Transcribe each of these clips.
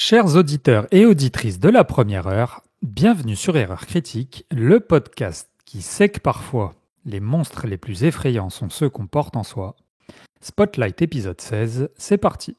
Chers auditeurs et auditrices de la première heure, bienvenue sur Erreur Critique, le podcast qui sait que parfois les monstres les plus effrayants sont ceux qu'on porte en soi. Spotlight épisode 16, c'est parti.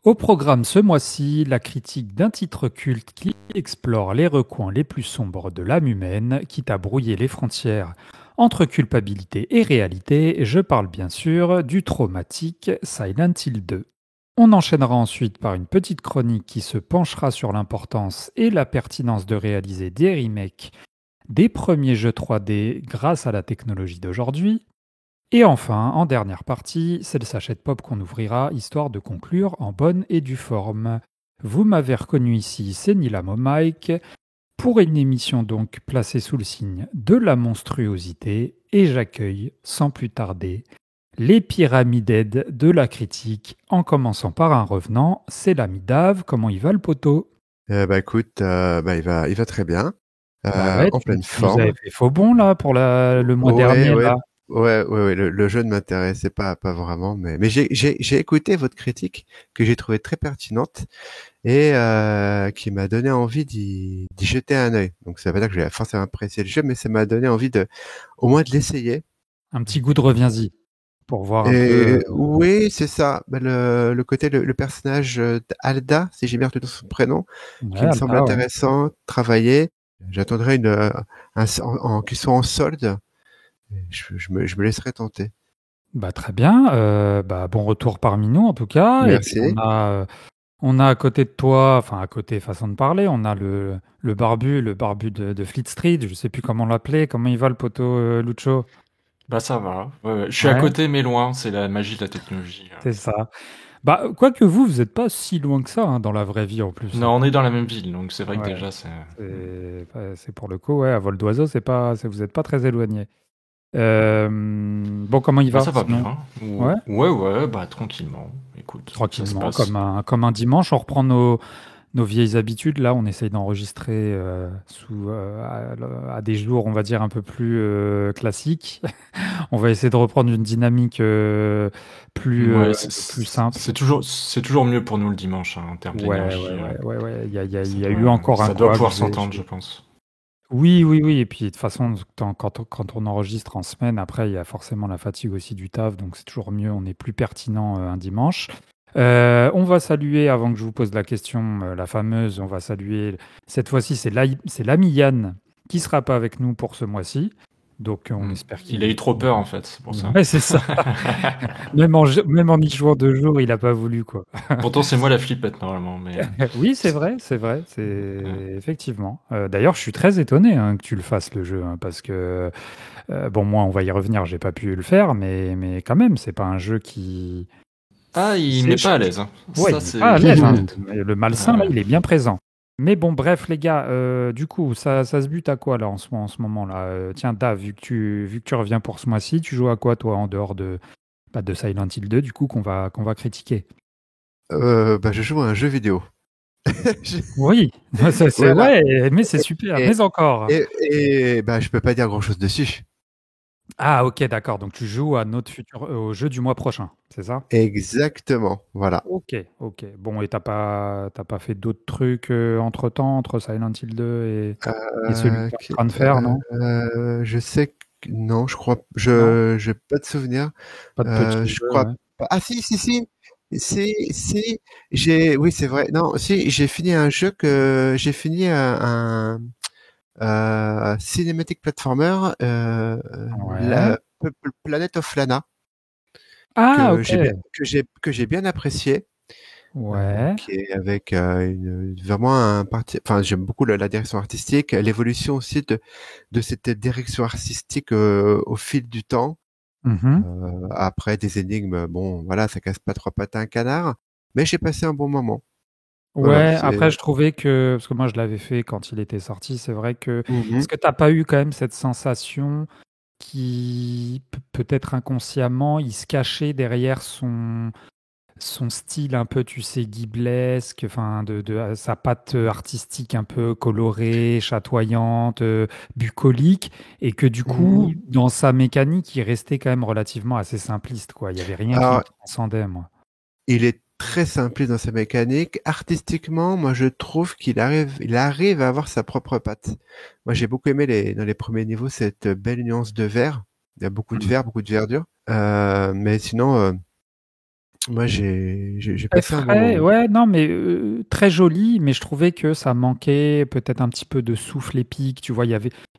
Au programme ce mois-ci, la critique d'un titre culte qui explore les recoins les plus sombres de l'âme humaine, quitte à brouiller les frontières entre culpabilité et réalité. Je parle bien sûr du traumatique Silent Hill 2. On enchaînera ensuite par une petite chronique qui se penchera sur l'importance et la pertinence de réaliser des remakes des premiers jeux 3D grâce à la technologie d'aujourd'hui. Et enfin, en dernière partie, c'est le sachet de pop qu'on ouvrira, histoire de conclure en bonne et due forme. Vous m'avez reconnu ici, c'est Nilam au mic, pour une émission donc placée sous le signe de la monstruosité, et j'accueille, sans plus tarder, les pyramides de la critique, en commençant par un revenant, c'est l'ami Dave. Comment il va le poteau? Écoute, il va très bien, Ouais, en pleine vous forme. avez fait faux bon là pour le mois Ouais, dernier ouais, là. ouais. Le jeu ne m'intéressait pas vraiment, mais j'ai écouté votre critique que j'ai trouvée très pertinente et qui m'a donné envie d'y jeter un œil. Donc ça veut dire que j'ai forcément apprécié le jeu, mais ça m'a donné envie au moins de l'essayer. Un petit goût de reviens-y pour voir un peu. Et oui, c'est ça. Le côté le personnage d'Alda, si j'ai bien retenu son prénom, Ouais, qui me semble Alta, ouais. intéressant, travailler. J'attendrai qu'il soit en solde. Je me laisserai tenter. Bah, très bien. Bon retour parmi nous en tout cas. Et puis Merci. on a à côté de toi, enfin à côté façon de parler, on a le barbu de Fleet Street. Je sais plus comment l'appeler. Comment il va le poteau Lucho? Bah ça va. Ouais. Je suis à Ouais, côté mais loin, c'est la magie de la technologie. c'est ça. Bah quoique vous êtes pas si loin que ça hein, dans la vraie vie en plus. Non, on est dans la même ville, donc c'est vrai que Ouais. déjà c'est... C'est pour le coup, ouais, à vol d'oiseau, vous êtes pas très éloigné. Bon, comment il Bah va ça va sinon? bien. Ouais. Ouais, bah tranquillement. Écoute, ça se Tranquillement, passe. comme un dimanche, on reprend nos vieilles habitudes. Là, on essaye d'enregistrer à des jours, on va dire, un peu plus classiques. On va essayer de reprendre une dynamique Ouais, plus simple. c'est toujours mieux pour nous le dimanche, hein, en termes Ouais, d'énergie. ouais, ouais, ouais, ouais. Il Ça y a eu doit, encore un ça doit couac. pouvoir s'entendre, je pense. Oui, oui, oui. Et puis, de toute façon, quand on enregistre en semaine, après, il y a forcément la fatigue aussi du taf. Donc, c'est toujours mieux. On est plus pertinent un dimanche. On va saluer, avant que je vous pose la question, la fameuse, on va saluer, cette fois-ci, c'est l'ami Yann qui sera pas avec nous pour ce mois-ci. Donc, on espère Il a eu trop peur en fait, c'est pour ça. Ouais, c'est ça. Même en y jouant 2 jours, il a pas voulu, quoi. Pourtant c'est moi la flippette normalement, mais... Oui, c'est vrai, effectivement. D'ailleurs, je suis très étonné hein, que tu le fasses le jeu, hein, parce que bon, moi, on va y revenir, j'ai pas pu le faire, mais quand même, c'est pas un jeu qui. Ah, il met pas à l'aise. Hein. Ouais, Ça il est pas à c'est l'aise. Hein. net. Le malsain, là, il est bien présent. Mais bon, bref, les gars, du coup, ça se bute à quoi là en ce moment-là? Tiens, Dave, vu que tu reviens pour ce mois-ci, tu joues à quoi toi en dehors de Silent Hill 2, du coup, qu'on va critiquer? Je joue à un jeu vidéo. Oui, Voilà. ouais, mais c'est super, Et, mais encore. je peux pas dire grand-chose dessus. Ah, ok, d'accord. Donc tu joues à au jeu du mois prochain, c'est ça? Exactement. Voilà. Ok, ok. Bon, et t'as pas fait d'autres trucs entre-temps, entre Silent Hill 2 et celui que t'es en train de faire, non? Je sais que non, je crois, Non? j'ai pas de souvenir. Pas de petits Je jeux, crois ouais. pas. Ah si, oui, c'est vrai. Non, si, j'ai fini un cinématique platformer, Ouais. Planet of Lana, Ah, ok. que j'ai bien apprécié. Ouais. Qui est avec vraiment enfin j'aime beaucoup la direction artistique, l'évolution aussi de cette direction artistique au fil du temps. Mhm. Après des énigmes, bon voilà, ça casse pas trois pattes à un canard, mais j'ai passé un bon moment. Ouais, c'est... après je trouvais que, parce que moi je l'avais fait quand il était sorti, c'est vrai que, Mhm. est-ce que t'as pas eu quand même cette sensation qui, peut-être inconsciemment, il se cachait derrière son style un peu, tu sais, ghiblesque, enfin, de sa patte artistique un peu colorée, chatoyante, bucolique, et que du coup, Mhm. dans sa mécanique, il restait quand même relativement assez simpliste, quoi. Il n'y avait rien qui le Alors, transcendait, moi. il est très simpliste dans sa mécanique. Artistiquement, moi, je trouve il arrive à avoir sa propre patte. Moi, j'ai beaucoup aimé dans les premiers niveaux cette belle nuance de vert. Il y a beaucoup de Mm. vert, beaucoup de verdure. Mais sinon, moi, j'ai Très passé un bon frais, moment. ouais, non, mais très joli, mais je trouvais que ça manquait peut-être un petit peu de souffle épique. Tu vois, il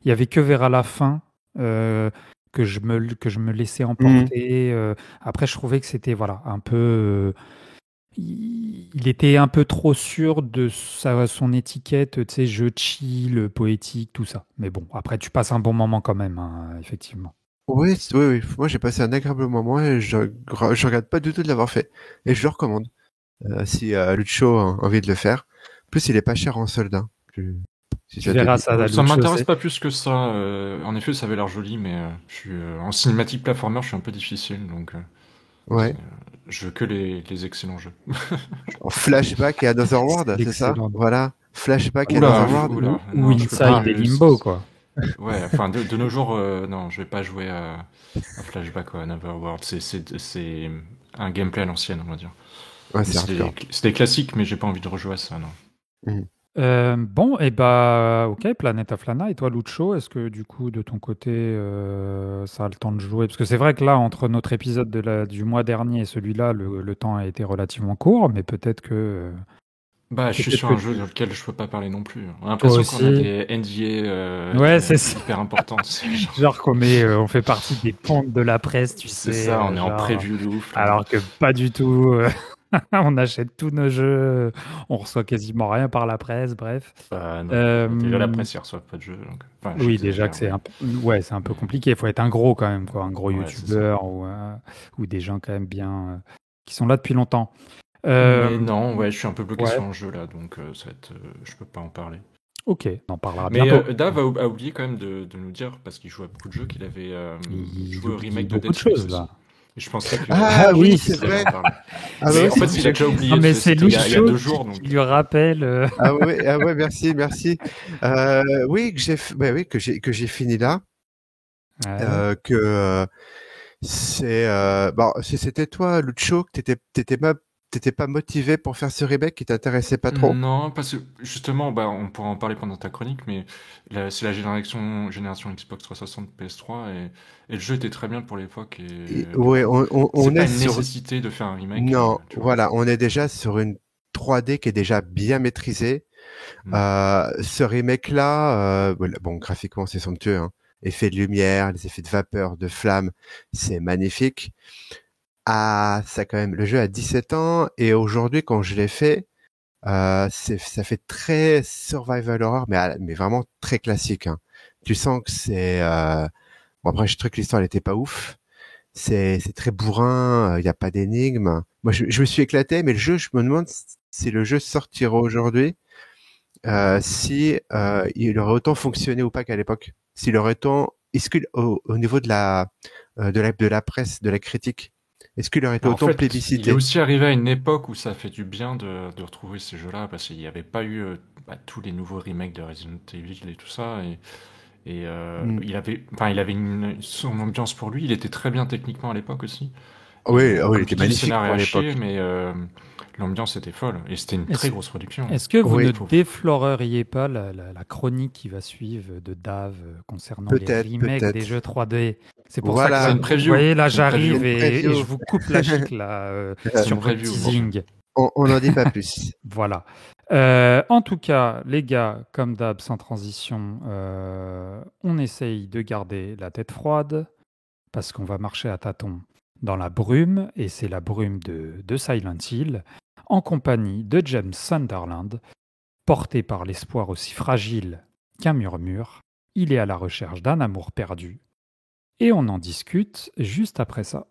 y avait que vers à la fin que je me laissais Mhm. emporter. Après, je trouvais que c'était voilà un peu, il était un peu trop sûr de son étiquette, tu sais, jeu chill, poétique, tout ça. Mais bon, après, tu passes un bon moment quand même, hein, effectivement. Oui, oui, oui. Moi, j'ai passé un agréable moment et je regrette pas du tout de l'avoir fait. Et je le recommande. Si Lucho a envie de le faire. En plus, il est pas cher en solde, hein. Si Tu ça te verras dit. ça, la Ça Lucio, m'intéresse pas plus que ça. En effet, ça avait l'air joli, mais en cinématique platformer, je suis un peu difficile, donc c'est- Ouais. je veux que les excellents jeux. En Flashback et Another c'est World, c'est ça? l'excellent. Voilà. Flashback et Oula, Another World. Ou, oula, ou non, je peux pas. Inside et Limbo, quoi. Ouais, enfin, de nos jours, non, je vais pas jouer à Flashback ou à Neverworld. C'est un gameplay à l'ancienne, on va dire. Ouais, Mais c'est hardcore. c'est des classiques, mais j'ai pas envie de rejouer à ça, non. Mhm. Bon, et bah, ok, Planet of Lana. Et toi, Lucho, est-ce que du coup, de ton côté, ça a le temps de jouer? Parce que c'est vrai que là, entre notre épisode du mois dernier et celui-là, le temps a été relativement court, mais Bah, je suis peut-être sur que un jeu tu, dans lequel je peux pas parler non plus. On a toi l'impression qu'on a aussi. des NDA Ouais, c'est ça. hyper importants. C'est genre, Genre on fait partie des pontes de la presse, tu c'est sais, ça, on est en genre, preview de ouf, là. alors que pas du tout. On achète tous nos jeux, on reçoit quasiment rien par la presse, bref. Bah, non. Déjà, la Euh, presse, ils reçoivent pas de jeu, donc. Enfin, oui, déjà que j'exagère, c'est ouais, c'est un peu mais, compliqué. Il faut être un gros quand même, quoi, un gros ouais, c'est ça. youtubeur ou des gens quand même bien qui sont là depuis longtemps. Mais Euh, non, ouais, je suis un peu bloqué ouais, sur un jeu, là, donc ça va être, je peux pas en parler. ok, on en parlera Mais bientôt. Dave a oublié quand même de nous dire, parce qu'il joue à beaucoup de jeux, qu'il avait Il joué au oublie remake de beaucoup Dead de Space choses aussi. là. Et je pensais Ah Ah oui, oui, c'est qu'il allait vrai. en parler. Ah bah Mais oui, en fait, il a déjà non oublié, mais c'est c'était il y a Lucho 2 qui, jours, qui donc. lui rappelle. Ah ouais, merci, merci. Oui, bah oui, que j'ai fini là. Ouais. Que bon, si c'était toi, Lucho, que t'étais pas motivé pour faire ce remake qui t'intéressait pas trop. Non, parce que justement, bah, on pourra en parler pendant ta chronique, mais c'est la génération Xbox 360 PS3 et le jeu était très bien pour l'époque et du Ouais, coup, c'est on pas est une sur. nécessité de faire un remake, Non, tu vois. voilà, on est déjà sur une 3D qui est déjà bien maîtrisée. Mm. Ce remake-là, voilà, bon, graphiquement, c'est somptueux, hein. Effets de lumière, les effets de vapeur, de flamme, c'est magnifique. Ah, ça quand même, le jeu a 17 ans et aujourd'hui, quand je l'ai fait, ça fait très survival horror, mais vraiment très classique, hein. Tu sens que c'est bon après je trouve que l'histoire elle était pas ouf. C'est très bourrin, il y a pas d'énigme. Moi je me suis éclaté, mais le jeu, je me demande si le jeu sortira aujourd'hui, si il aurait autant fonctionné ou pas qu'à l'époque. S'il aurait autant, est-ce que au niveau de la presse, de la critique, est-ce qu'il aurait été Bah, en autant fait, il est plébiscité? aussi arrivé à une époque où ça fait du bien de retrouver ces jeux-là, parce qu'il n'y avait pas eu tous les nouveaux remakes de Resident Evil et tout ça, et Hmm. il avait son ambiance pour lui, il était très bien techniquement à l'époque aussi. Et Oui, ah oui, il comme était tu dis, le magnifique scénario pour a chier, l'époque. mais l'ambiance était folle, et c'était une très Est-ce grosse production. est-ce que vous ne Oui, Faut- défloreriez pas la chronique qui va suivre de Dave concernant les peut-être, remakes des peut-être. jeux 3D? C'est pour ça que C'est là, Voilà, une vous preview, voyez, là c'est une c'est j'arrive preview, une et je preview. vous coupe la chic là c'est une sur votre preview, mon vieux. teasing. On n'en dit pas plus. Voilà. En tout cas, les gars, comme d'hab, sans transition, on essaye de garder la tête froide parce qu'on va marcher à tâtons dans la brume, et c'est la brume de Silent Hill, en compagnie de James Sunderland, porté par l'espoir aussi fragile qu'un murmure. Il est à la recherche d'un amour perdu, et on en discute juste après ça.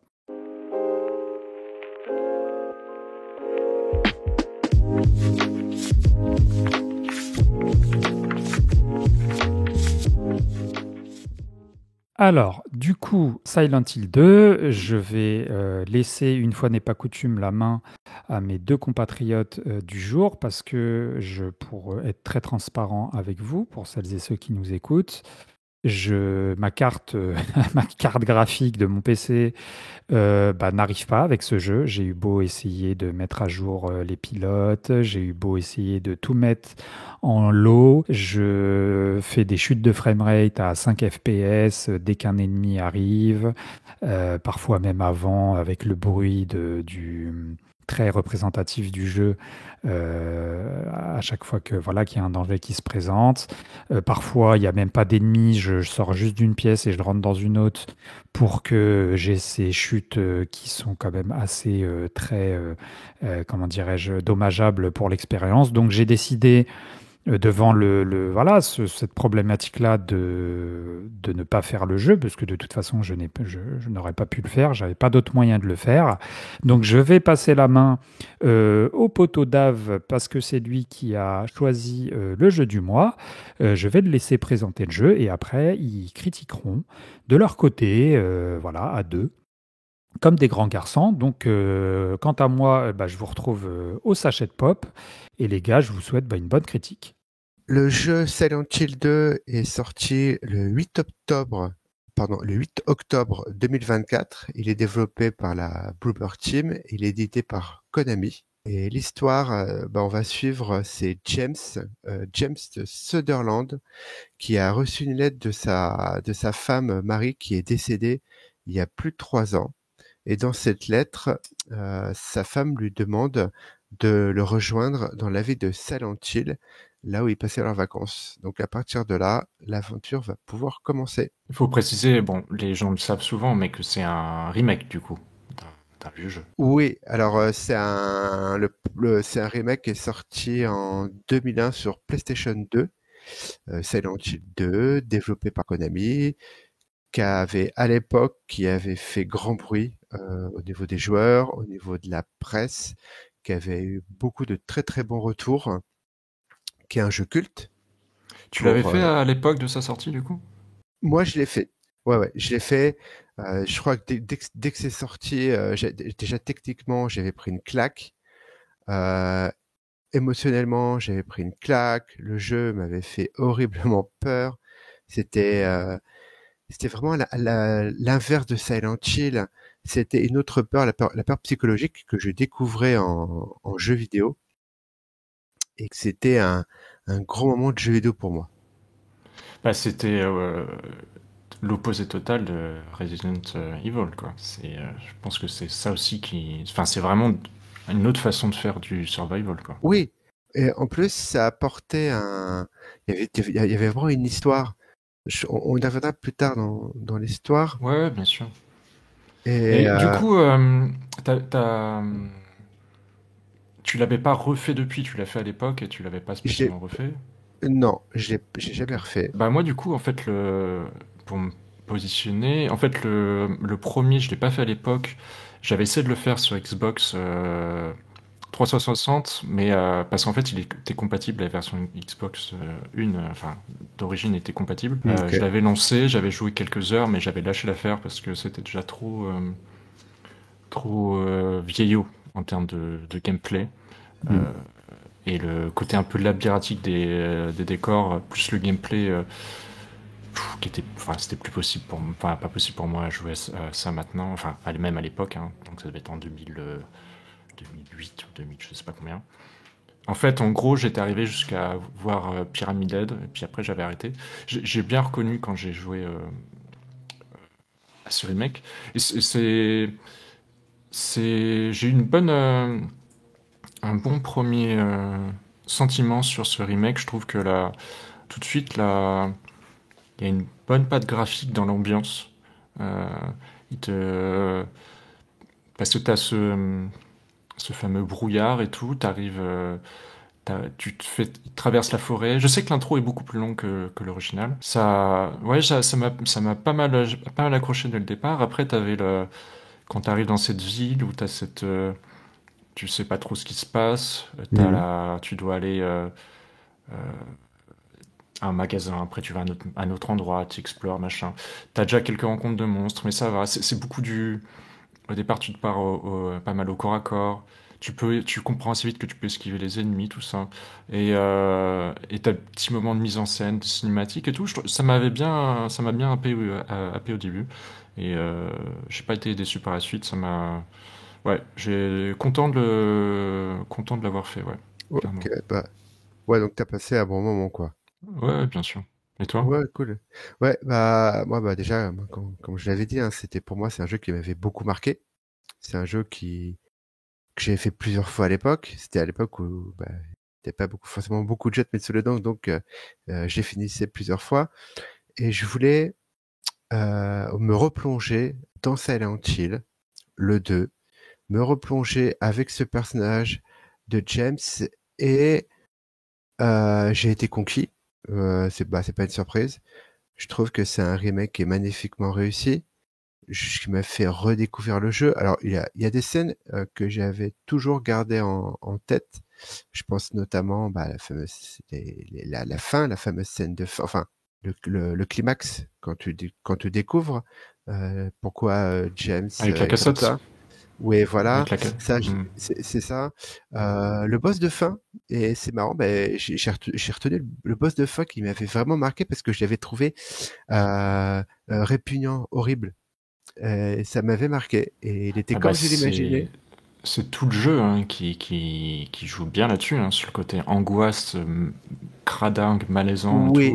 Alors, du coup, Silent Hill 2, je vais laisser, une fois n'est pas coutume, la main à mes deux compatriotes du jour parce que pour être très transparent avec vous, pour celles et ceux qui nous écoutent, ma carte, ma carte graphique de mon PC n'arrive pas avec ce jeu. J'ai eu beau essayer de mettre à jour les pilotes, j'ai eu beau essayer de tout mettre en low. Je fais des chutes de framerate à 5 FPS dès qu'un ennemi arrive, parfois même avant avec le bruit du très représentatif du jeu à chaque fois que voilà qu'il y a un danger qui se présente. Parfois, il n'y a même pas d'ennemis, je sors juste d'une pièce et je rentre dans une autre pour que j'ai ces chutes qui sont quand même assez comment dirais-je, dommageables pour l'expérience. Donc j'ai décidé devant voilà, cette problématique-là de ne pas faire le jeu, parce que de toute façon, je n'aurais pas pu le faire, j'avais pas d'autre moyen de le faire. Donc, je vais passer la main au poteau d'Ave, parce que c'est lui qui a choisi le jeu du mois. Je vais le laisser présenter le jeu, et après, ils critiqueront de leur côté, voilà, à deux. Comme des grands garçons. Donc, quant à moi, je vous retrouve au sachet de pop. Et les gars, je vous souhaite une bonne critique. Le jeu Silent Hill 2 est sorti le 8 octobre 2024. Il est développé par la Bloober Team. Il est édité par Konami. Et l'histoire, on va suivre, c'est James Sutherland, qui a reçu une lettre de sa femme Marie qui est décédée il y a plus de 3 ans. Et dans cette lettre, sa femme lui demande de le rejoindre dans la ville de Silent Hill, là où ils passaient leurs vacances. Donc à partir de là, l'aventure va pouvoir commencer. Il faut préciser, bon, les gens le savent souvent, mais que c'est un remake du coup d'un vieux jeu. Oui, alors c'est un remake qui est sorti en 2001 sur PlayStation 2, Silent Hill 2, développé par Konami, qui avait fait grand bruit au niveau des joueurs, au niveau de la presse, qui avait eu beaucoup de très très bons retours, qui est un jeu culte. Tu l'avais fait à l'époque de sa sortie du coup? Moi, je l'ai fait. Ouais, je l'ai fait. Je crois que dès que c'est sorti, déjà techniquement, j'avais pris une claque. Euh, Émotionnellement, j'avais pris une claque. Le jeu m'avait fait horriblement peur. C'était C'était vraiment l'inverse de Silent Hill. C'était une autre peur, la peur psychologique que je découvrais en jeu vidéo, et que c'était un gros moment de jeu vidéo pour moi. Bah, c'était l'opposé total de Resident Evil, quoi. Je pense que c'est ça aussi enfin, c'est vraiment une autre façon de faire du survival, quoi. Oui, et en plus, ça apportait il y avait vraiment une histoire. On y reviendra plus tard dans l'histoire. Ouais, bien sûr. Et Et du coup, tu l'avais pas refait depuis, tu l'as fait à l'époque et tu l'avais pas j'ai, spécialement refait. non, j'ai jamais Ok. refait. Bah moi du coup en fait pour me positionner, en fait le premier je l'ai pas fait à l'époque. J'avais essayé de le faire sur Xbox 360, mais parce qu'en fait il était compatible, la version Xbox enfin d'origine était compatible. Je Ok. l'avais lancé, j'avais joué quelques heures, mais j'avais lâché l'affaire parce que c'était déjà trop vieillot en termes de gameplay. Hmm. Et le côté un peu labyrinthique des décors, plus le gameplay, enfin, c'était plus possible enfin, pas possible pour moi à jouer à ça maintenant, enfin, même à l'époque, hein, donc ça devait être en 2008 ou 2000, je sais pas combien. En fait, en gros, j'étais arrivé jusqu'à voir Pyramid Head, et puis après j'avais arrêté. J'ai bien reconnu quand j'ai joué à ce remake, et j'ai eu un bon premier sentiment sur ce remake. Je trouve que là, tout de suite, là, il y a une bonne patte graphique dans l'ambiance. Euh, parce que tu as ce fameux brouillard et tout, tu traverses la forêt. Je sais que l'intro est beaucoup plus long que l'original. Ouais, ça m'a pas mal accroché dès le départ. Après, quand tu arrives dans cette ville où tu as tu sais pas trop ce qui se passe, Hmm. tu dois aller un magasin, après tu vas à un autre endroit, tu explores, machin. T'as déjà quelques rencontres de monstres, mais ça va. C'est beaucoup du. Au départ, tu te pars pas mal au corps à corps. Tu comprends assez vite que tu peux esquiver les ennemis, tout ça. Et t'as le petit moment de mise en scène, de cinématique et tout. Ça m'a bien happé au début. Et j'ai pas été déçu par la suite. Ouais, content de l'avoir fait, ouais, clairement. Ok, bah, ouais, donc t'as passé un bon moment, quoi. Ouais, bien sûr. Et toi? Ouais, cool. Ouais, bah, moi, bah, déjà, moi, comme je l'avais dit, hein, pour moi, c'est un jeu qui m'avait beaucoup marqué. C'est un jeu que j'ai fait plusieurs fois à l'époque. C'était à l'époque où, bah, il n'y avait pas forcément beaucoup de jeux de mettre sous le dents, donc, j'ai finissé plusieurs fois. Et je voulais, me replonger dans Silent Hill, le 2, me replonger avec ce personnage de James et j'ai été conquis. C'est pas une surprise. Je trouve que c'est un remake qui est magnifiquement réussi, qui m'a fait redécouvrir le jeu. Alors il y a des scènes que j'avais toujours gardées en tête. Je pense notamment bah, la fameuse scène de fin, enfin le climax quand tu découvres pourquoi James Avec la est comme cassette? ça. Oui, voilà, Avec la ca- ça, Hmm. c'est ça. Le boss de fin, et c'est marrant, ben, j'ai retenu le boss de fin qui m'avait vraiment marqué parce que je l'avais trouvé répugnant, horrible. Ça m'avait marqué et il était Ah bah comme je l'imaginais. c'est tout le jeu hein, qui joue bien là-dessus, hein, sur le côté angoisse, cradingue, malaisant et tout. Oui,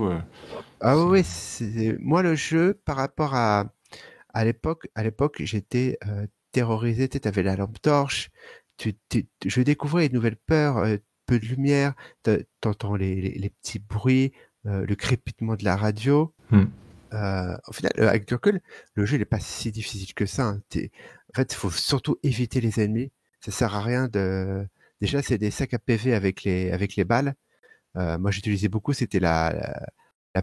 ah C'est... oui, moi le jeu par rapport à l'époque, j'étais terrorisé. Tu avais la lampe torche. Je découvrais une nouvelle peur, peu de lumière. T'entends les petits bruits, le crépitement de la radio. Hmm. Au final, avec du recul, le jeu n'est pas si difficile que ça. Hein. En fait, il faut surtout éviter les ennemis. Ça sert à rien de. Déjà, c'est des sacs à PV avec les balles. Moi, j'utilisais beaucoup, c'était la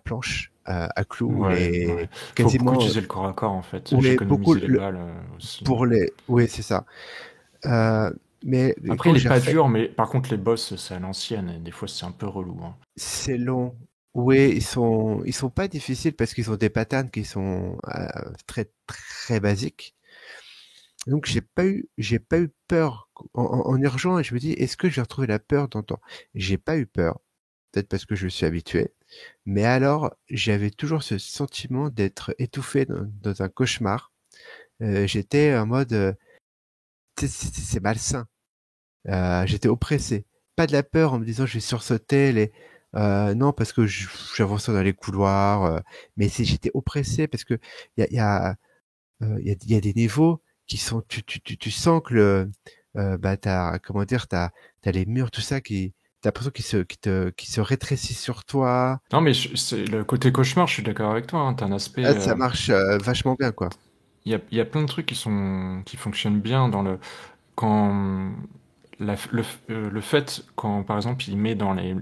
planche à clous ou Ouais, ouais. les Faut beaucoup quasiment utiliser le corps à corps en fait. ou les beaucoup J'économisais les balles aussi. pour les oui, c'est ça. Euh, mais Après, quand il est j'ai pas refait, dur, mais par contre, les boss, c'est à l'ancienne. Et des fois, c'est un peu relou, hein. c'est long. Oui, ils sont pas difficiles parce qu'ils ont des patterns qui sont très basiques. Donc j'ai pas eu peur en y rejoignant et je me dis, est-ce que j'ai retrouvé la peur d'antan? J'ai pas eu peur, peut-être parce que je suis habitué. Mais alors, j'avais toujours ce sentiment d'être étouffé dans un cauchemar. J'étais en mode, tu sais, c'est malsain. J'étais oppressé. Pas de la peur en me disant je vais sursauter non parce que j'avançais dans les couloirs, mais j'étais oppressé parce que il y a il y a des niveaux qui sont tu sens que bah t'as comment dire t'as les murs tout ça qui t'as l'impression qui se rétrécissent sur toi. Non, mais c'est le côté cauchemar, je suis d'accord avec toi, hein. T'as un aspect. Ah, ça marche vachement bien quoi. Il y a plein de trucs qui fonctionnent bien dans le. Quand. Le fait, quand par exemple, il met dans les.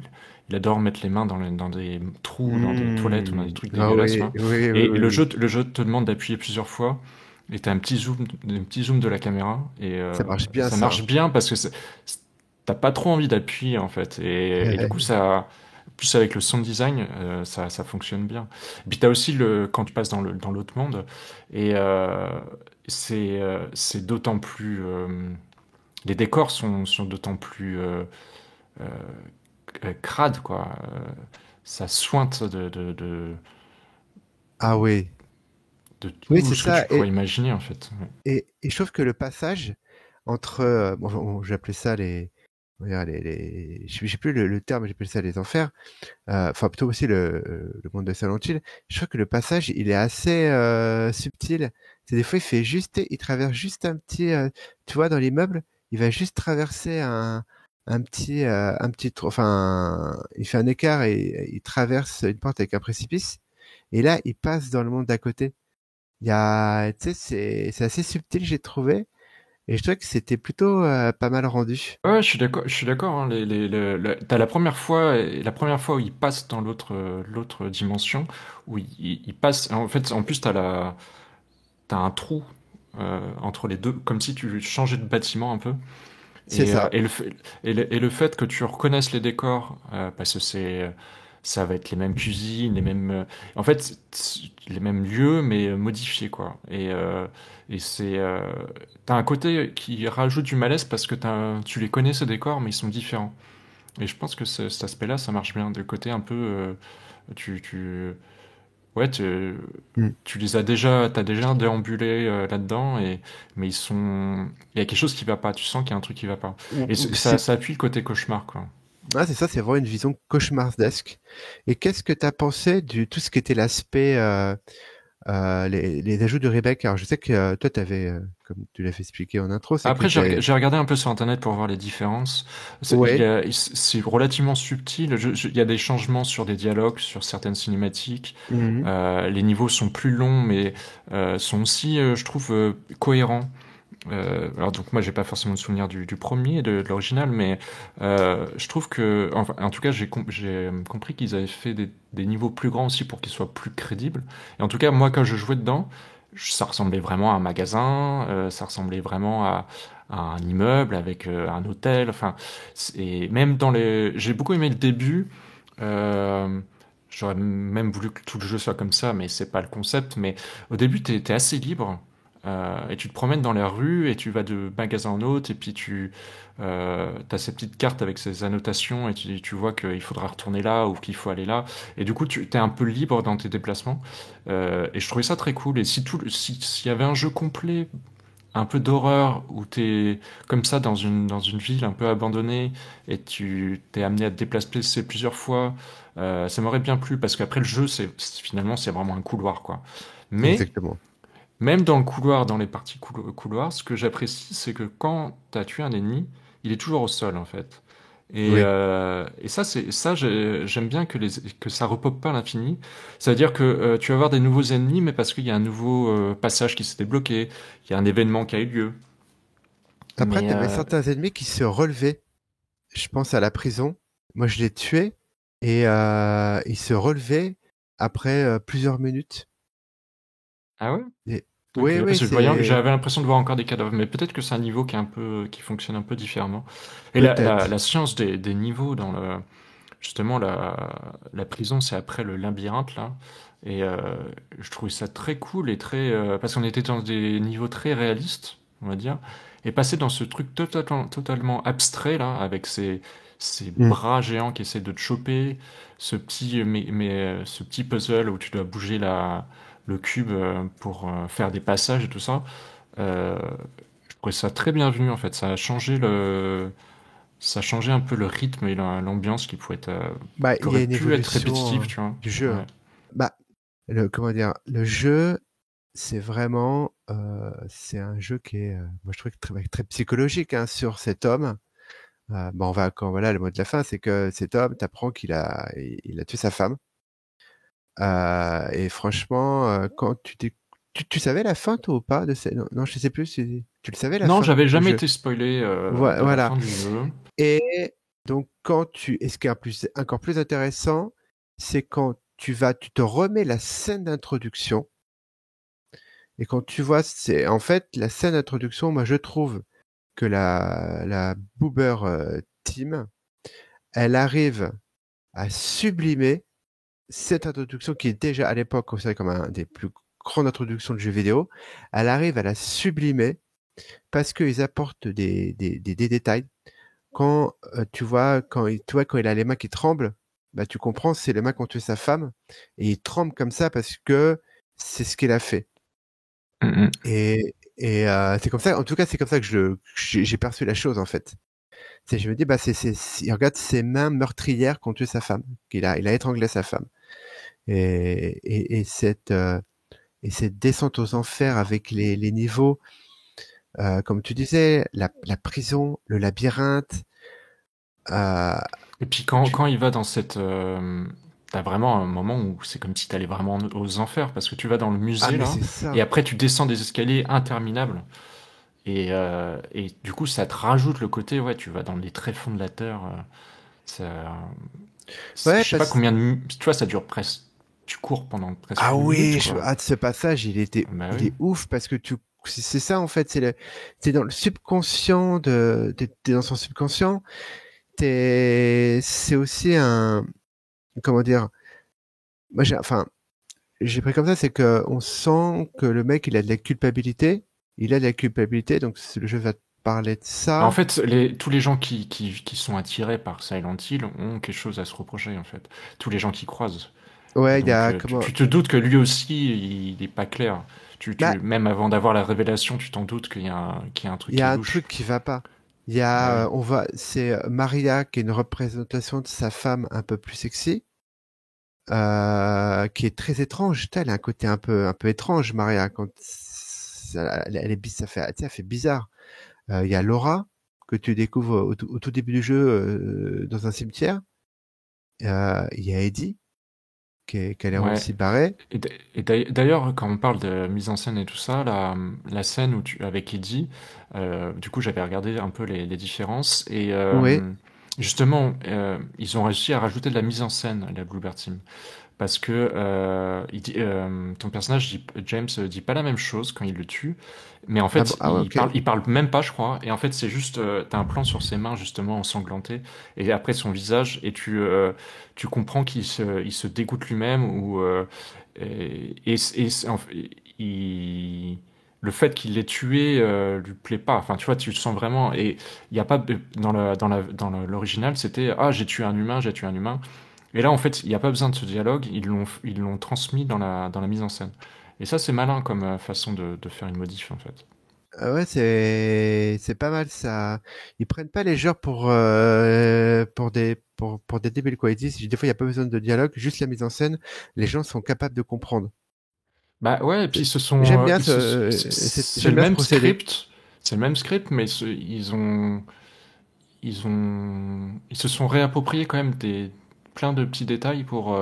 Il adore mettre les mains dans des trous, dans des toilettes ou dans des trucs Ah dégueulasses, oui là. oui oui Et oui, oui. le jeu te demande d'appuyer plusieurs fois. Et t'as un petit zoom de la caméra. Et Ça marche bien ça ça. marche bien parce que t'as pas trop envie d'appuyer, en fait. Et du coup, ça. Plus avec le sound design, ça fonctionne bien. Et puis t'as aussi quand tu passes dans l'autre monde, et c'est d'autant plus, les décors sont d'autant plus euh, crades, quoi. Ça sointe Ah oui de oui tout c'est ce que tu ça. pourrais imaginer, en fait. Ouais. Et je trouve que le passage entre, j'appelais ça on va dire j'ai plus le terme, j'appelle ça les enfers. Enfin, plutôt aussi le monde de Silent Hill. Je trouve que le passage, il est assez subtil. C'est des fois, il traverse juste un petit, tu vois, dans l'immeuble, il va juste traverser un petit trou, enfin, il fait un écart et il traverse une porte avec un précipice. Et là, il passe dans le monde d'à côté. Tu sais, c'est assez subtil, j'ai trouvé. Et je trouvais que c'était plutôt pas mal rendu. Ouais, je suis d'accord, hein, t'as la première fois où il passe dans l'autre dimension, où il passe, en fait, en plus, t'as un trou entre les deux, comme si tu changeais de bâtiment un peu. C'est ça. Et le fait que tu reconnaisses les décors, parce que ça va être les mêmes cuisines, les mêmes, en fait, les mêmes lieux, mais modifiés, quoi. Et t'as un côté qui rajoute du malaise parce que tu les connais, ces décors, mais ils sont différents. Et je pense que cet aspect-là, ça marche bien. De côté un peu, tu, tu, ouais, Mm. tu t'as déjà déambulé là-dedans, mais il y a quelque chose qui va pas. Tu sens qu'il y a un truc qui va pas. Et C'est ça appuie le côté cauchemar, quoi. c'est ça, c'est vraiment une vision cauchemardesque. Et qu'est-ce que tu as pensé du tout ce qui était l'aspect les ajouts de Rebecca? Alors je sais que toi t'avais comme tu l'as fait expliquer en intro, c'est que Après, j'ai regardé un peu sur Internet pour voir les différences. ouais. C'est relativement subtil. Il y a des changements sur des dialogues, sur certaines cinématiques. Mhm. Les niveaux sont plus longs, mais sont aussi, je trouve, cohérents. Alors donc moi j'ai pas forcément le souvenir du premier de l'original, mais je trouve que enfin, en tout cas j'ai compris qu'ils avaient fait des niveaux plus grands aussi pour qu'ils soient plus crédibles. Et en tout cas moi quand je jouais dedans, ça ressemblait vraiment à un magasin, ça ressemblait vraiment à un immeuble avec un hôtel. Enfin et même j'ai beaucoup aimé le début. Euh, J'aurais même voulu que tout le jeu soit comme ça, mais c'est pas le concept. Mais au début, t'es assez libre. Et tu te promènes dans la rue et tu vas de magasin en autre et puis tu as ces petites cartes avec ces annotations et tu vois qu'il faudra retourner là ou qu'il faut aller là. Et du coup, tu es un peu libre dans tes déplacements. Et je trouvais ça très cool. Et s'il y avait un jeu complet, un peu d'horreur où t'es comme ça dans une ville un peu abandonnée et tu t'es amené à te déplacer plusieurs fois, ça m'aurait bien plu parce qu'après le jeu, finalement, c'est vraiment un couloir, quoi. Mais Exactement. même dans le couloir, dans les parties couloir, ce que j'apprécie, c'est que quand tu as tué un ennemi, il est toujours au sol, en fait. Oui. Et j'aime bien que ça repop pas à l'infini. Ça veut dire que tu vas avoir des nouveaux ennemis, mais parce qu'il y a un nouveau passage qui s'est débloqué, il y a un événement qui a eu lieu. Après, Mais t'avais certains ennemis qui se relevaient. Je pense à la prison. Moi, je l'ai tué et il se relevait après plusieurs minutes. ah ouais? Et... Ok, Oui, oui, parce que c'est j'avais l'impression de voir encore des cadavres, mais peut-être que c'est un niveau qui fonctionne un peu différemment. Et peut-être. la science des niveaux dans justement, la prison, c'est après le labyrinthe, là. Et je trouvais ça très cool et très... parce qu'on était dans des niveaux très réalistes, on va dire. Et passer dans ce truc totalement abstrait, là, avec ces Hmm. bras géants qui essaient de te choper, ce petit puzzle où tu dois bouger le cube pour faire des passages et tout ça. Euh, je trouvais ça très bienvenu, en fait. Ça changeait un peu le rythme et l'ambiance Bah, qui il y a aurait une pu être évolution répétitive, tu vois. du jeu, hein. Ouais. Bah, comment dire, le jeu, c'est vraiment, c'est un jeu qui est, moi je trouve que très, très psychologique hein, sur cet homme. Bon, quand voilà le mot de la fin, c'est que cet homme, t'apprends il a tué sa femme. Et franchement, quand tu savais la fin toi ou pas de non, non, je sais plus si tu le savais la Non, fin j'avais du jamais jeu. été spoilé de la Voilà. fin du jeu. Et donc et ce qui est encore plus intéressant, c'est quand tu te remets la scène d'introduction et quand tu vois, c'est en fait la scène d'introduction, moi je trouve que la Boober team, elle arrive à sublimer cette introduction qui est déjà à l'époque considérée comme un des plus grandes introductions de jeux vidéo. Elle arrive à la sublimer parce qu'ils apportent des détails. Quand quand il a les mains qui tremblent, bah tu comprends, c'est les mains qui ont tué sa femme et il tremble comme ça parce que c'est ce qu'il a fait. Mhm. C'est comme ça, en tout cas, c'est comme ça que j'ai perçu la chose en fait. Je me dis, bah il regarde ses mains meurtrières qui ont tué sa femme, il a étranglé sa femme. Et, et, et cette euh, et cette descente aux enfers avec les niveaux, comme tu disais, la prison, le labyrinthe. Euh, Et puis tu... quand il va dans cette... t'as vraiment un moment où c'est comme si t'allais vraiment aux enfers, parce que tu vas dans le Ah musée, mais là, c'est et ça. après tu descends des escaliers interminables. Et du coup, ça te rajoute le côté, ouais, tu vas dans les tréfonds de la terre. Je Ouais, sais pas combien tu vois, ça dure presque. Tu cours pendant presque ah une minute, oui, quoi. ce passage, Bah il oui. est ouf parce que c'est ça en fait, t'es dans le subconscient t'es dans son subconscient. C'est aussi comment dire, moi j'ai pris comme ça, c'est que on sent que le mec il a de la culpabilité, donc le jeu va te parler de Bah, en ça. fait, tous les gens qui sont attirés par Silent Hill ont quelque chose à se reprocher, en fait. Tous les gens qui croisent. Et Ouais, il y donc, a tu te doutes que lui aussi, il n'est pas clair. bah, Même avant d'avoir la révélation, tu t'en doutes qu'il y a un truc il y qui est a un louche. truc qui va pas. Bah oui. C'est Maria qui est une représentation de sa femme un peu plus sexy, qui est très étrange. Putain, elle a un côté un peu étrange, Maria. Quand elle est ça fait, tu sais, elle fait bizarre. Il y a Laura que tu découvres au tout début du jeu dans un cimetière. Il y a Eddie qui a l'air Ouais. aussi barré. D'ailleurs, quand on parle de mise en scène et tout ça, la scène avec Eddie, du coup, j'avais regardé un peu les différences et Oui. justement, ils ont réussi à rajouter de la mise en scène, la Bluebird Team. Parce que ton personnage, James, dit pas la même chose quand il le tue, mais en Ah bon, fait, ah ouais, ok. il parle même pas, je crois. Et en fait, c'est juste, t'as un plan sur ses mains justement ensanglantées, et après son visage, et tu comprends il se dégoûte lui-même ou il- le fait qu'il l'ait tué lui plaît pas. Enfin, tu vois, tu le sens vraiment. Et il y a pas l'original, c'était j'ai tué un humain, j'ai tué un humain. Et là, en fait, il n'y a pas besoin de ce dialogue, ils l'ont transmis dans la mise en scène. Et ça, c'est malin comme façon de faire une modif, en fait. Ah ouais, c'est pas mal ça. Ils prennent pas les joueurs pour des débiles quoi. Ils disent des fois il y a pas besoin de dialogue, juste la mise en scène, les gens sont capables de comprendre. Bah ouais, et puis J'aime bien c'est j'aime le bien ce même procédé. script, mais ils se sont réappropriés quand même plein de petits détails pour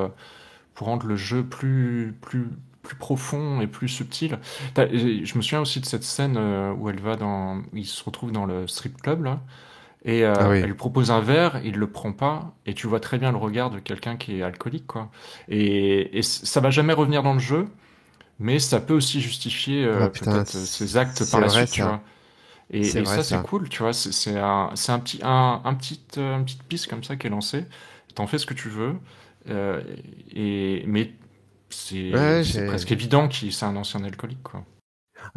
rendre le jeu plus profond et plus subtil. Je me souviens aussi de cette scène où il se retrouve dans le strip club là, et Ah elle oui. lui propose un verre, il le prend pas, et tu vois très bien le regard de quelqu'un qui est alcoolique quoi. Et ça va jamais revenir dans le jeu, mais ça peut aussi justifier Ah putain, peut-être ses actes par c'est la vrai suite, tu ça. vois. C'est Et vrai ça, c'est ça. cool, tu vois. C'est une petite piste comme ça qui est lancée. T'en fais ce que tu veux. Euh, mais Ouais, c'est presque évident qu'il c'est un ancien alcoolique, quoi.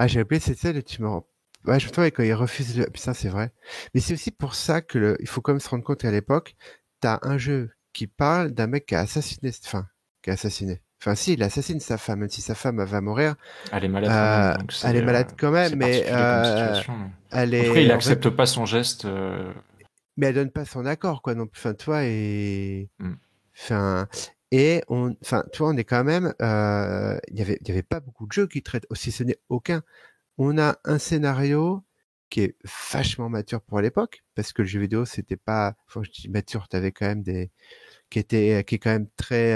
j'ai oublié cette scène et tu me ouais, je me souviens quand il refuse putain, c'est vrai. Mais c'est aussi pour ça que il faut quand même se rendre compte qu'à l'époque, t'as un jeu qui parle d'un mec qui a assassiné, qui a assassiné. Enfin, si, il assassine sa femme, même si sa femme va mourir, Elle est malade quand même, donc elle est malade quand même, c'est particulier comme situation. elle En tout cas, il est, en fait, accepte pas son geste. mais elle donne pas son accord, quoi, non plus. Enfin, toi, et, Hmm. enfin, toi, on est quand même, il y avait pas beaucoup de jeux qui traitent, aussi ce n'est aucun. On a un scénario qui est vachement mature pour l'époque, parce que le jeu vidéo, c'était pas, enfin, je dis mature, t'avais quand même qui est quand même très,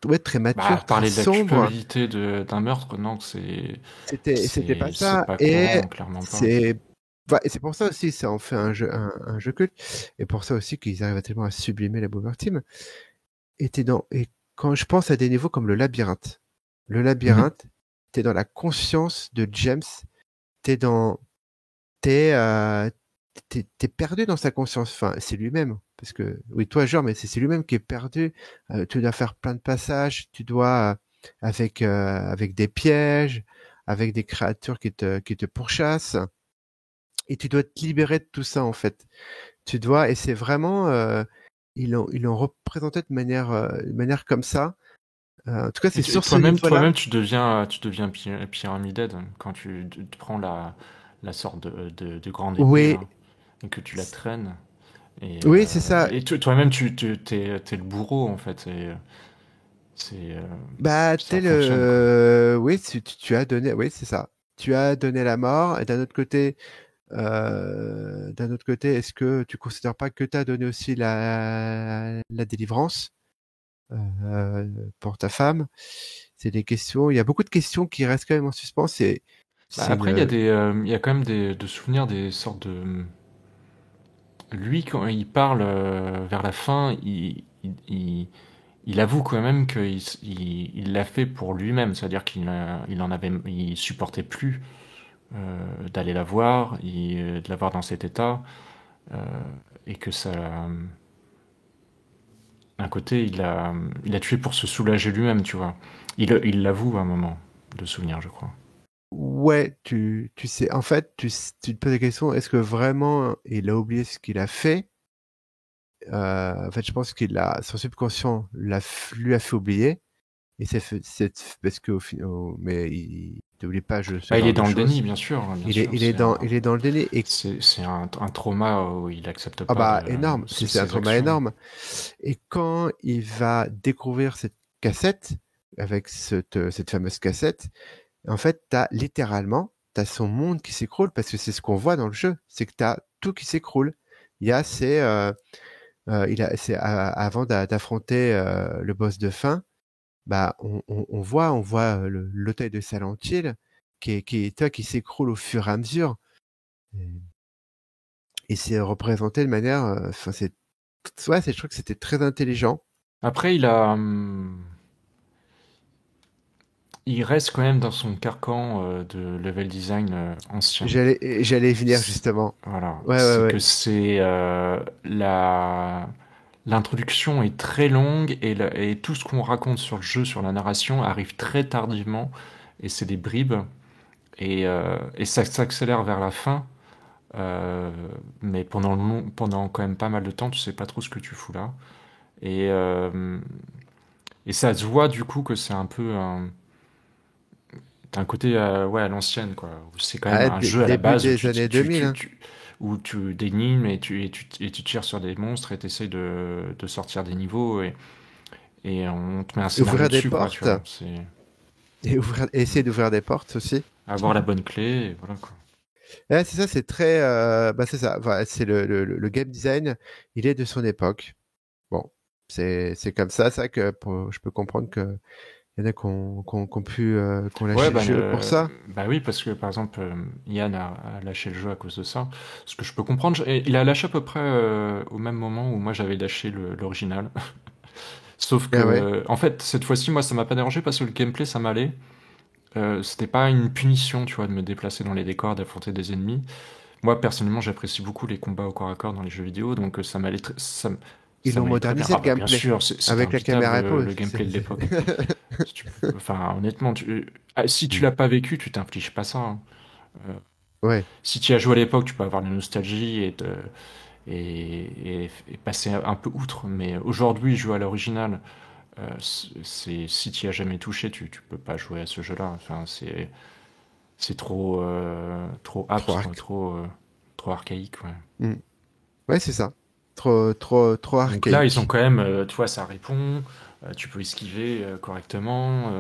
ouais, très Bah, mature, très parler de la sombre. culpabilité d'un meurtre, non, C'était pas c'est ça. pas Et courant, clairement pas. c'est, ouais, et c'est pour ça aussi, ça en fait un jeu culte. Et pour ça aussi qu'ils arrivent tellement à sublimer la Boomer Team. Et quand je pense à des niveaux comme le Mhm. labyrinthe, t'es dans la conscience de James, t'es dans, t'es, t'es perdu dans sa conscience. Enfin, c'est lui-même. Parce que, oui, toi, joueur, mais c'est lui-même qui est perdu. Tu dois faire plein de passages. Tu dois, avec des pièges, avec des créatures qui te pourchassent. Et tu dois te libérer de tout ça, en fait. Et c'est vraiment, ils l'ont représenté de manière comme ça. En tout cas, c'est sur ce niveau-là. Tu deviens Pyramid Head quand tu prends la sorte de grande épée Oui, là, et que tu la traînes. oui, c'est ça. Et toi-même, t'es le bourreau en fait. C'est, euh, Bah, ça fonctionne quoi. oui, tu as donné, oui, c'est ça. Tu as donné la mort, et d'un autre côté, est-ce que tu considères pas que tu as donné aussi la délivrance euh, pour ta femme? C'est des questions, il y a beaucoup de questions qui restent quand même en suspens. Bah, C'est après, une, il y a quand même de souvenirs des sortes de. Lui, quand il parle vers la fin, il avoue quand même il l'a fait pour lui-même, c'est-à-dire il supportait plus d'aller la voir, de la voir dans cet état, euh, et que ça, d'un côté, il a tué pour se soulager lui-même, tu vois. Il l'avoue à un moment, de souvenir, je crois. Ouais, tu sais, en fait, tu te poses la question, est-ce que vraiment il a oublié ce qu'il a fait? En fait, je pense son subconscient lui a fait oublier, et parce mais n'oublie pas ce Bah, il genre est de dans le déni, choses. bien sûr, hein, bien Il est, sûr. il est il est dans le déni, et C'est un trauma où il accepte ah pas bah énorme, c'est un ses trauma actions. énorme. Et quand il va découvrir cette cassette, avec cette fameuse cassette, en fait, t'as son monde qui s'écroule, parce que c'est ce qu'on voit dans le jeu, c'est que t'as tout qui s'écroule. Il y a avant d'affronter le boss de fin, bah on voit l'hôtel de Silent Hill qui s'écroule au fur et à mesure, et c'est représenté de manière, enfin je trouve que c'était très intelligent. Après, il reste quand même dans son carcan de level design ancien. J'allais y venir C'est- justement. Voilà, Ouais, ouais, c'est ouais. que l'introduction est très longue et tout ce qu'on raconte sur le jeu, sur la narration, arrive très tardivement et c'est des bribes et ça s'accélère vers la fin. euh, mais pendant quand même pas mal de temps, tu sais pas trop ce que tu fous là. Et, euh, et ça se voit du coup que c'est un peu t'as un côté ouais, à l'ancienne, quoi. Où c'est quand même Ah, un jeu à la début base où des années 2000, hein. où tu dénimes et tu tires sur des monstres et t'essayes de sortir des niveaux et on te met un Et scénario ouvrir des dessus, quoi, tu portes, vois. C'est et essayer d'ouvrir des portes aussi. avoir la bonne clé, et voilà, quoi. Ouais, c'est ça, c'est très, bah c'est ça. Voilà, c'est le game design, il est de son époque. Bon, c'est comme ça. C'est vrai que je peux comprendre que y en a qui ont Ouais, lâché le jeu pour ça. bah oui, parce que par exemple, Yann a lâché le jeu à cause de ça. Ce que je peux comprendre, et il a lâché à peu près au même moment où moi j'avais lâché l'original. Sauf Ah ouais. que, en fait, cette fois-ci, moi ça m'a pas dérangé parce que le gameplay ça m'allait. C'était pas une punition, tu vois, de me déplacer dans les décors, d'affronter des ennemis. Moi, personnellement, j'apprécie beaucoup les combats au corps à corps dans les jeux vidéo, donc Ils ça l'ont m'allait très bien. modernisé Ah le bah bien gameplay sûr, c'était avec la imbitable caméra épaule. le gameplay de l'époque. Si enfin, honnêtement, si tu Mm. l'as pas vécu, tu t'infliges pas ça, hein. Euh, Ouais. Si tu y as joué à l'époque, tu peux avoir la nostalgie et passer un peu outre. Mais aujourd'hui, jouer à l'original, si tu y as jamais touché, tu peux pas jouer à ce jeu-là. Enfin, c'est trop Trop apte, quoi, arc. trop archaïque, ouais. Mm. Ouais, c'est ça. Trop Donc là, ils ont archaïque. quand même, tu vois, ça répond, tu peux esquiver correctement.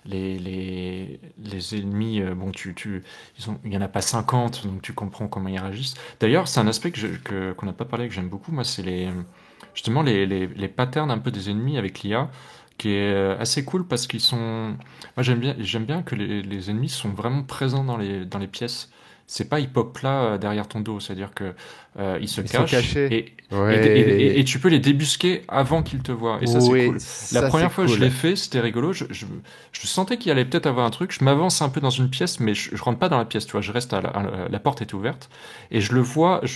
Les ennemis, bon, il y en a pas 50, donc tu comprends comment ils réagissent. D'ailleurs, c'est un aspect qu'on n'a pas parlé, que j'aime beaucoup, moi, c'est justement les patterns un peu des ennemis avec l'IA, qui est assez cool parce qu'ils sont. Moi, j'aime bien que les ennemis sont vraiment présents dans les pièces. C'est pas ils pop là derrière ton dos, c'est-à-dire que ils se Ils sont cachent cachés. et Ouais. tu peux les débusquer avant qu'ils te voient. Et ça, c'est Oui, cool. La ça c'est première fois que je l'ai cool. fait, c'était rigolo. Je sentais qu'il allait peut-être avoir un truc. Je m'avance un peu dans une pièce, mais je rentre pas dans la pièce, tu vois. Je reste la porte est ouverte. Et je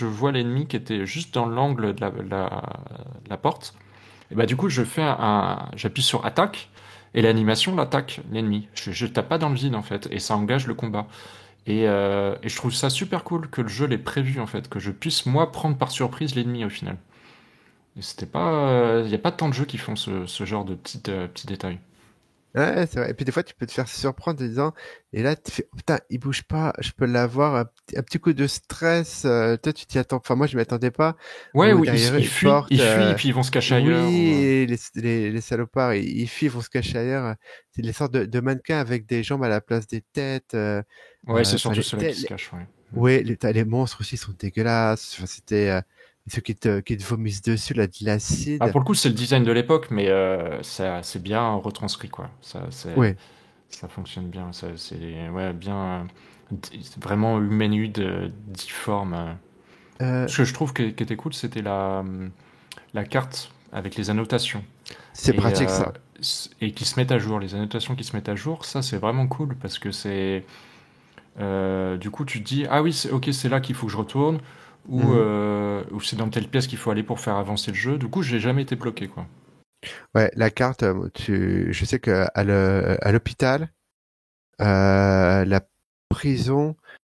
vois l'ennemi qui était juste dans l'angle de la porte. Et bah, du coup, j'appuie sur attaque. Et l'animation l'attaque, l'ennemi. Je tape pas dans le vide, en fait. Et ça engage le combat. Et je trouve ça super cool que le jeu l'ait prévu, en fait. Que je puisse, moi, prendre par surprise l'ennemi, au final. Et c'était pas, il y a pas tant de jeux qui font ce genre de petits détails. Ouais, c'est vrai. Et puis des fois, tu peux te faire surprendre en disant, et là, tu fais, oh, putain, il bouge pas, je peux l'avoir, un petit coup de stress, toi, tu t'y attends. Enfin, moi, je m'y attendais pas. Ouais, Ou oui, derrière eux, ils une fuient, porte, et puis ils vont se cacher ailleurs. oui, les salopards, ils fuient, ils vont se cacher ailleurs. C'est des sortes de mannequins avec des jambes à la place des têtes. Ouais, c'est Enfin, surtout ceux-là qui se cachent, ouais. Mm. ouais, les monstres aussi sont dégueulasses. Enfin, c'était ceux qui te vomissent dessus, là, de Ah, l'acide. pour le coup, c'est le design de l'époque, mais ça, c'est bien retranscrit, quoi. Ouais. Ça fonctionne bien. C'est ouais, bien, vraiment humanoïde, difforme. Euh, Ce que je trouve qui était cool, c'était la carte avec les annotations. c'est Et, pratique, ça. et qui se mettent à jour. Les annotations qui se mettent à jour, ça, c'est vraiment cool parce que du coup, tu te dis, ah oui, ok, c'est là qu'il faut que je retourne, Mhm. ou c'est dans telle pièce qu'il faut aller pour faire avancer le jeu. Du coup, j'ai jamais été bloqué, quoi. Ouais, la carte, je sais que à l'hôpital, la prison,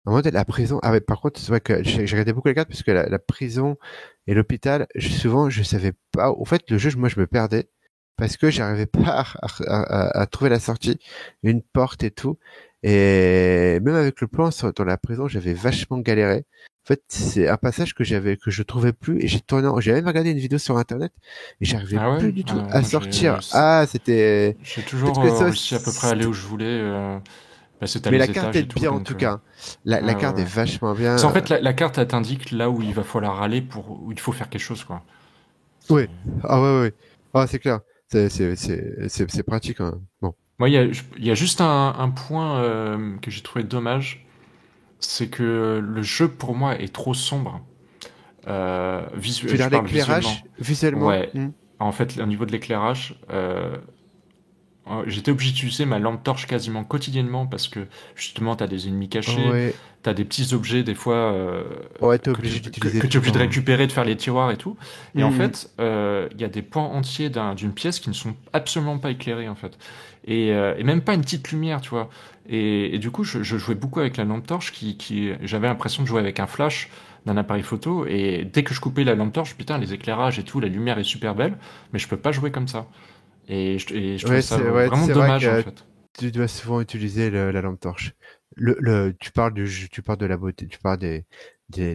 à un moment donné, la prison, ah ouais, par contre, c'est vrai que j'ai regardé beaucoup la carte parce que la prison et l'hôpital, souvent, je savais pas, au fait, le jeu, moi, je me perdais parce que j'arrivais pas à trouver la sortie, une porte et tout. Et même avec le plan dans la prison, j'avais vachement galéré. En fait, c'est un passage que je trouvais plus et j'ai même regardé une vidéo sur internet et j'arrivais Ah ouais? plus du tout à Moi, sortir. Ah, c'était j'ai peut-être toujours que ça réussi à peu près à aller aussi. où je voulais. Bah, c'était à Mais la les carte étages est et tout, bien en donc. tout cas. La Ouais, ouais, carte est ouais. vachement Parce qu'en bien. fait, la carte, elle t'indique là où il va falloir aller où il faut faire quelque chose, quoi. C'est- Oui. Ah ouais, ouais. Ah, c'est clair. C'est pratique quand même. Bon. Moi, il y a juste un point que j'ai trouvé dommage, c'est que le jeu pour moi est trop sombre. Tu veux Je dire parle visuellement. l'éclairage visuellement? Ouais. Hmm. En fait, au niveau de l'éclairage, j'étais obligé d'utiliser ma lampe torche quasiment quotidiennement parce que justement, t'as des ennemis cachés, Ouais. t'as des petits objets des fois Ouais, t'es obligé d'utiliser que tout tu es le obligé de temps. récupérer, de faire les tiroirs et tout. Et en Hmm. fait, il y a des pans entiers d'une pièce qui ne sont absolument pas éclairés en fait. Et même pas une petite lumière, tu vois. Et du coup, je jouais beaucoup avec la lampe torche j'avais l'impression de jouer avec un flash d'un appareil photo. Et dès que je coupais la lampe torche, putain, les éclairages et tout, la lumière est super belle, mais je peux pas jouer comme ça. Et je trouvais ça Ouais, vraiment c'est vrai dommage en que fait. tu dois souvent utiliser la lampe torche. Tu parles tu parles de la beauté, tu parles de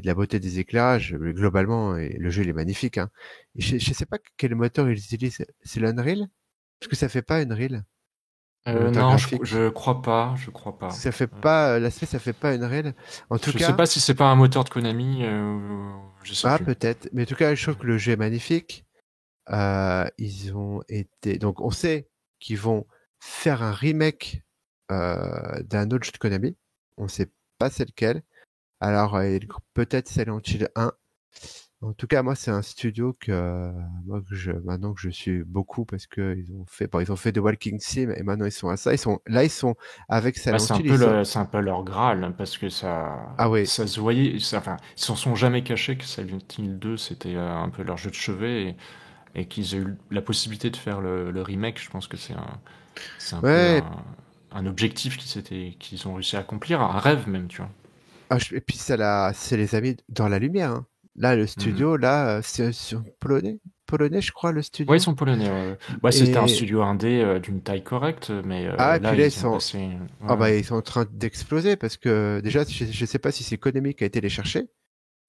la beauté des éclairages, mais globalement, et le jeu il est magnifique, hein. Et je sais pas quel moteur ils utilisent. C'est l'Unreal? Parce que ça fait pas Unreal, le moteur Non, graphique. je crois pas, je crois pas. Ça fait pas, l'aspect, ça fait pas Unreal. En tout Je sais cas, pas si c'est pas un moteur de Konami, je sais ah, plus. peut-être. Mais en tout cas, je trouve que le jeu est magnifique. Ils ont été, donc on sait qu'ils vont faire un remake d'un autre jeu de Konami. On sait pas c'est lequel. Alors peut-être Silent Hill 1. En tout cas, moi c'est un studio moi maintenant que je suis beaucoup parce que ils ont fait The Walking Sim et maintenant ils sont à ça. Ils sont avec Bah, Silent Hill. Ils sont c'est un peu leur Graal, hein, parce que ah oui, ça se voyait, enfin, ils s'en sont jamais cachés que Silent Hill 2, c'était un peu leur jeu de chevet et qu'ils aient eu la possibilité de faire le remake. Je pense que c'est un peu ouais. un objectif qu'ils ont réussi à accomplir, un rêve même, tu vois. Et puis c'est les amis dans la lumière, hein. Là, le Mhm. studio, là, c'est polonais, polonais, je crois, le Ouais, ils studio. sont polonais. Ouais, ouais. Bah, c'était un Et studio indé d'une taille correcte, mais ah, et là, puis là, ils ont passé. Ouais, ouais. ils sont en train d'exploser parce que déjà, je sais pas si c'est Konami qui a été les chercher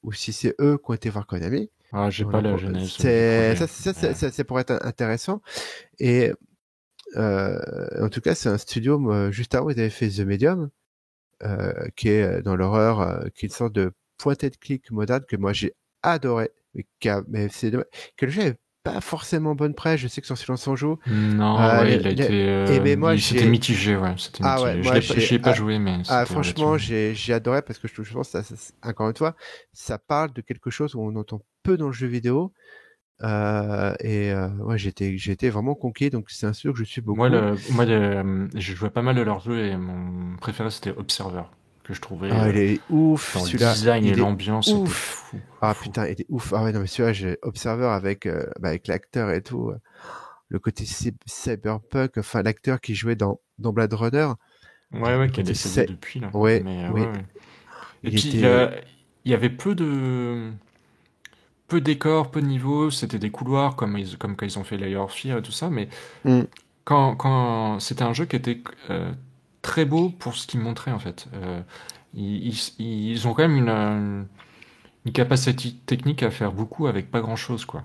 ou si c'est eux qui ont été voir Konami. Ah, j'ai On pas en la pro- genèse du projet. Mais, c'est pour être intéressant. Et en tout cas, c'est un studio. Juste avant, ils avaient fait The Medium, qui est dans l'horreur, qui est une sorte de pointé de clic moderne que moi j'ai adoré, mais c'est dommage que le jeu est pas forcément bonne presse. Je sais que sur Silence on joue. non, ouais, Mais moi c'était j'ai mitigé, ouais, c'était ah ouais, mitigé. moi J'y ai pas joué, mais c'était franchement relativement. j'ai adoré parce que je pense que encore une fois ça parle de quelque chose où on entend peu dans le jeu vidéo. Ouais, j'ai été vraiment conquis, donc c'est un studio que je suis beaucoup. J'ai joué pas mal de leurs jeux et mon préféré c'était Observer, que je trouvais Ah, il est ouf, dans le celui-là, design et il est l'ambiance, c'était ouf. fou, Ah fou. putain, il est ouf. Ah ouais, non mais celui-là, j'ai Observer avec avec l'acteur et tout, le côté cyberpunk, enfin l'acteur qui jouait dans Blade Runner, Ouais, ouais, le qui est côté décédé depuis là. ouais, Mais oui, ouais, ouais. Et il puis était il y avait peu de décors, peu de niveaux, c'était des couloirs comme quand ils ont fait Layer of Fear et tout ça, mais hmm. quand c'était un jeu qui était très beau pour ce qu'il montrait en fait. Ils ont quand même une capacité technique à faire beaucoup avec pas grand-chose quoi.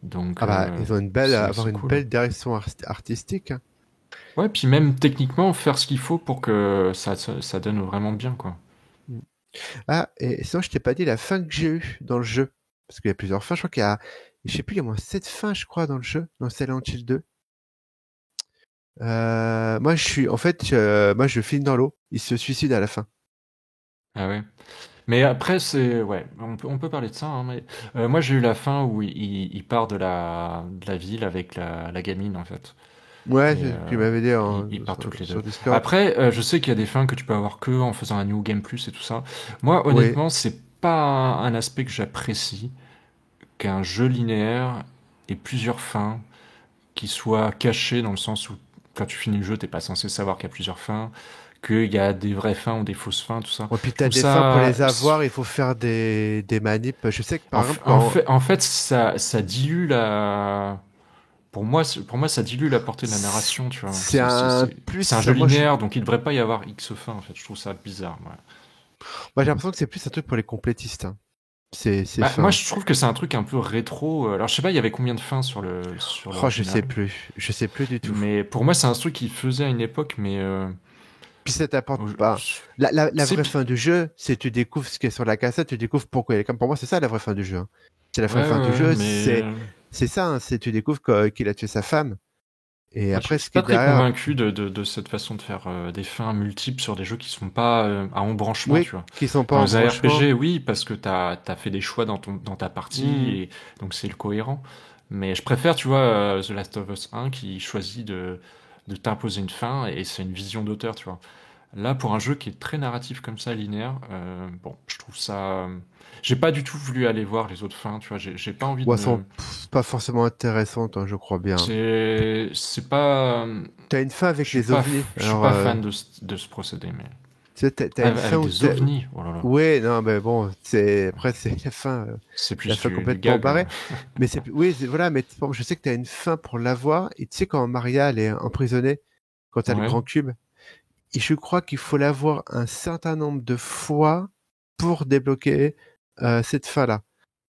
Donc Ah bah ils ont avoir c'est une cool. belle direction artistique, hein. Ouais, puis même techniquement faire ce qu'il faut pour que ça donne vraiment bien quoi. Hmm. Ah, et sinon je t'ai pas dit la fin que j'ai eue dans le jeu, parce qu'il y a plusieurs fins. Je crois qu'il y a, je sais plus, il y a moins 7 fins, je crois, dans le jeu, dans Silent Hill 2. Moi, moi, je filme dans l'eau. Il se suicide à la fin. Ah ouais. Mais après, ouais, on peut parler de ça, hein, mais moi j'ai eu la fin où il part de la ville avec la gamine en fait. Ouais, Et c'est ce qu'il m'avait dit ils partent toutes les deux. sur Discord. Après, je sais qu'il y a des fins que tu peux avoir que en faisant un New Game Plus et tout ça. Moi, Oui. honnêtement, c'est pas un aspect que j'apprécie qu'un jeu linéaire ait plusieurs fins qui soit caché dans le sens où quand tu finis le jeu, t'es pas censé savoir qu'il y a plusieurs fins, qu'il y a des vraies fins ou des fausses fins, tout ça. Et puis Je t'as trouve des fins pour ça, les avoir, il faut faire des manips. Je sais que par exemple en fait, ça dilue la. Pour moi, ça dilue la portée de la narration, tu vois. c'est un C'est un plus, jeu linéaire, donc il devrait pas y avoir X fins, en fait. Je trouve ça bizarre, ouais. moi j'ai l'impression que c'est plus un truc pour les complétistes, hein. C'est Moi, fin. je trouve que c'est un truc un peu rétro. Alors, je sais pas, il y avait combien de fins sur Oh, l'original. je sais plus du tout. Mais pour moi, c'est un truc qu'il faisait à une époque, mais Puis ça t'apporte au- pas. La c'est vraie fin du jeu, c'est tu découvres ce qui est sur la cassette, tu découvres pourquoi il est comme. Pour moi, c'est ça la vraie fin du jeu, hein. C'est la vraie ouais, fin du ouais, jeu, mais c'est ça, hein, c'est tu découvres qu'il a tué sa femme. Et moi, je après, suis ce qui est pas très derrière, convaincu de cette façon de faire des fins multiples sur des jeux qui sont pas à embranchement, oui, tu vois. qui sont pas Dans en les branchement. ARPG, oui, parce que t'as fait des choix dans ta partie, Hmm. et donc c'est le cohérent. Mais je préfère, tu vois, The Last of Us 1 qui choisit de t'imposer une fin, et c'est une vision d'auteur, tu vois. Là, pour un jeu qui est très narratif comme ça, linéaire, bon, je trouve ça. J'ai pas du tout voulu aller voir les autres fins, tu vois. J'ai pas envie de Ouais, elles sont me. pas forcément intéressantes, hein, je crois bien. C'est pas. T'as une fin avec les ovnis. Je suis Alors, pas fan de ce procédé, mais. tu sais, t'as une fin Avec où des ovnis, oh là là. ouais, non, mais bon, c'est après c'est C'est la plus fin du complètement gag. barrée. Mais oui, voilà, mais bon, je sais que t'as une fin pour l'avoir. Et tu sais quand Maria elle est emprisonnée, quand t'as le Ouais. grand cube, et je crois qu'il faut l'avoir un certain nombre de fois pour débloquer cette fin-là,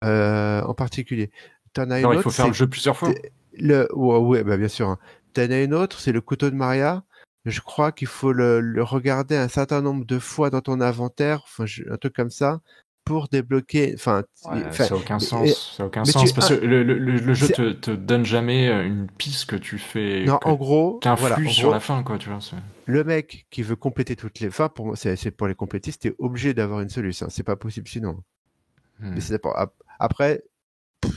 en particulier. T'en as Non, une il autre, faut faire le c'est jeu plusieurs fois. ouais, ouais, bah bien sûr, hein. T'en as une autre, c'est le couteau de Maria. Je crois qu'il faut le regarder un certain nombre de fois dans ton inventaire, enfin, un truc comme ça, pour débloquer. Ouais, Enfin, ça a aucun mais, sens. Ça a aucun mais sens parce que le jeu c'est, te donne jamais une piste que tu fais, non, en gros, voilà, qu'influe en sur la gros, fin, quoi, tu vois. le mec qui veut compléter toutes les fins, pour moi, c'est pour les complétistes, t'es obligé d'avoir une solution. C'est pas possible sinon. Mais Hmm. c'est après,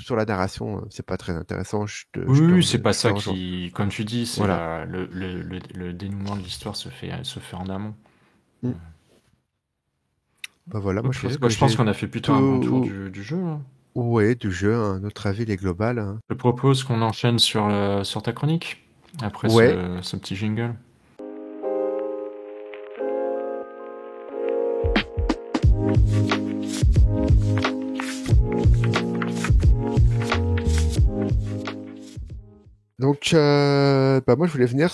sur la narration, c'est pas très intéressant. Oui, c'est pas Je te ça rejoins. qui, comme tu dis, c'est Voilà. le dénouement de l'histoire se fait en amont. Mm. Bah voilà, moi je Ok, pense bah que je pense j'ai qu'on a fait plutôt un bon tour tout. du jeu, hein. Ouais, du jeu, hein. Notre avis il est global, hein. Je propose qu'on enchaîne sur ta chronique, après Ouais. ce petit jingle. Donc, bah moi je voulais venir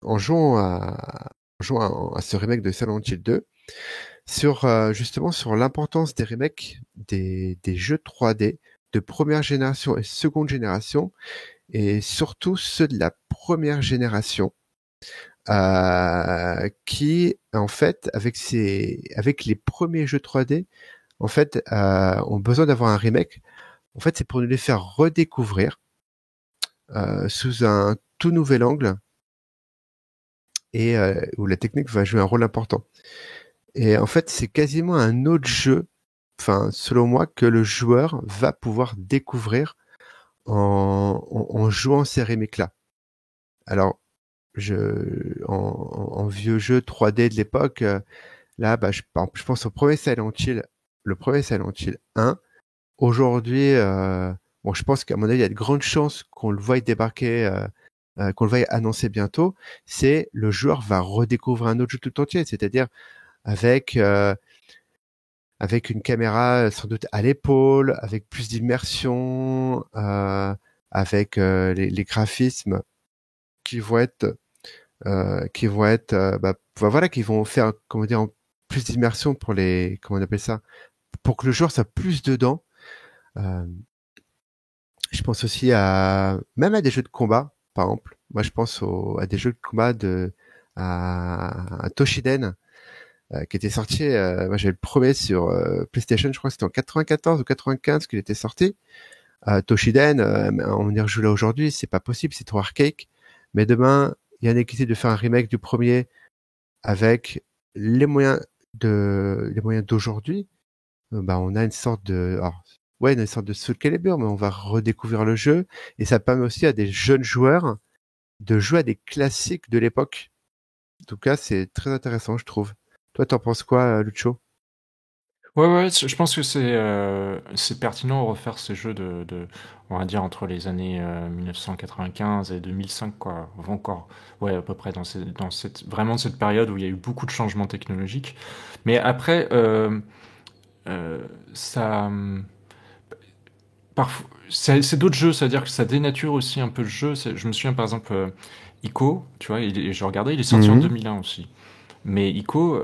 en jouant à ce remake de Silent Hill 2, justement sur l'importance des remakes des jeux 3D de première génération et seconde génération, et surtout ceux de la première génération, qui en fait avec les premiers jeux 3D en fait ont besoin d'avoir un remake. En fait, c'est pour nous les faire redécouvrir sous un tout nouvel angle, et où la technique va jouer un rôle important. Et en fait, c'est quasiment un autre jeu, enfin selon moi, que le joueur va pouvoir découvrir en jouant ces remakes-là. Alors, en vieux jeu 3D de l'époque, là, bah, par exemple, je pense au premier Silent Hill, le premier Silent Hill 1. Aujourd'hui, bon, je pense qu'à mon avis, il y a de grandes chances qu'on le voie débarquer, qu'on le voie annoncer bientôt. C'est le joueur va redécouvrir un autre jeu tout entier, c'est-à-dire avec avec une caméra sans doute à l'épaule, avec plus d'immersion, avec les graphismes qui vont être voilà, qui vont faire, comment dire, plus d'immersion pour comment on appelle ça, pour que le joueur soit plus dedans. Euh, je pense aussi même à des jeux de combat, par exemple. Moi, je pense à des jeux de combat à Toshiden, qui était sorti. Moi, j'avais le premier sur PlayStation, je crois que c'était en 94 ou 95 qu'il était sorti. Toshiden, on y rejoue là aujourd'hui, c'est pas possible, c'est trop archaïque. Mais demain, Yannick essaie de faire un remake du premier avec les moyens d'aujourd'hui. Bah, on a une sorte une sorte de Soul Calibur, mais on va redécouvrir le jeu, et ça permet aussi à des jeunes joueurs de jouer à des classiques de l'époque. En tout cas, c'est très intéressant, je trouve. Toi, t'en penses quoi, Lucho? Ouais, je pense que c'est pertinent de refaire ces jeux on va dire, entre les années 1995 et 2005, quoi. Encore, ouais, à peu près vraiment cette période où il y a eu beaucoup de changements technologiques. Mais après, ça, parfois, c'est d'autres jeux, c'est-à-dire que ça dénature aussi un peu le jeu. Je me souviens, par exemple, Ico, tu vois, je regardais, il est sorti en Mhm. 2001 aussi. Mais Ico,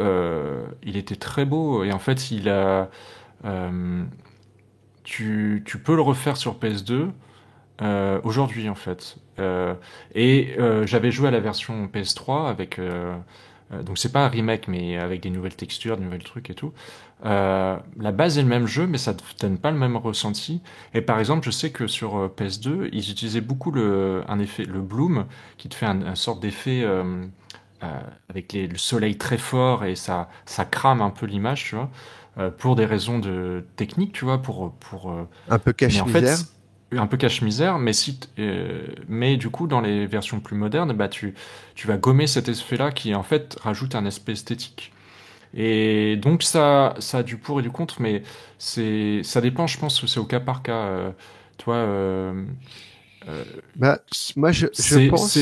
il était très beau et en fait, euh, tu peux le refaire sur PS2 aujourd'hui en fait. J'avais joué à la version PS3 avec donc c'est pas un remake mais avec des nouvelles textures, des nouvelles trucs et tout. La base est le même jeu mais ça donne pas le même ressenti. Et par exemple, je sais que sur PS2, ils utilisaient beaucoup un effet, le bloom, qui te fait un sorte d'effet avec le soleil très fort et ça crame un peu l'image, tu vois, pour des raisons de technique, tu vois, Un peu mais en fait, cache-misère. un peu cache-misère, mais du coup, dans les versions plus modernes, bah, tu vas gommer cet effet-là qui, en fait, rajoute un aspect esthétique. Et donc, ça a du pour et du contre, mais ça dépend, je pense, que c'est au cas par cas. Tu vois, euh, Bah, moi, je pense.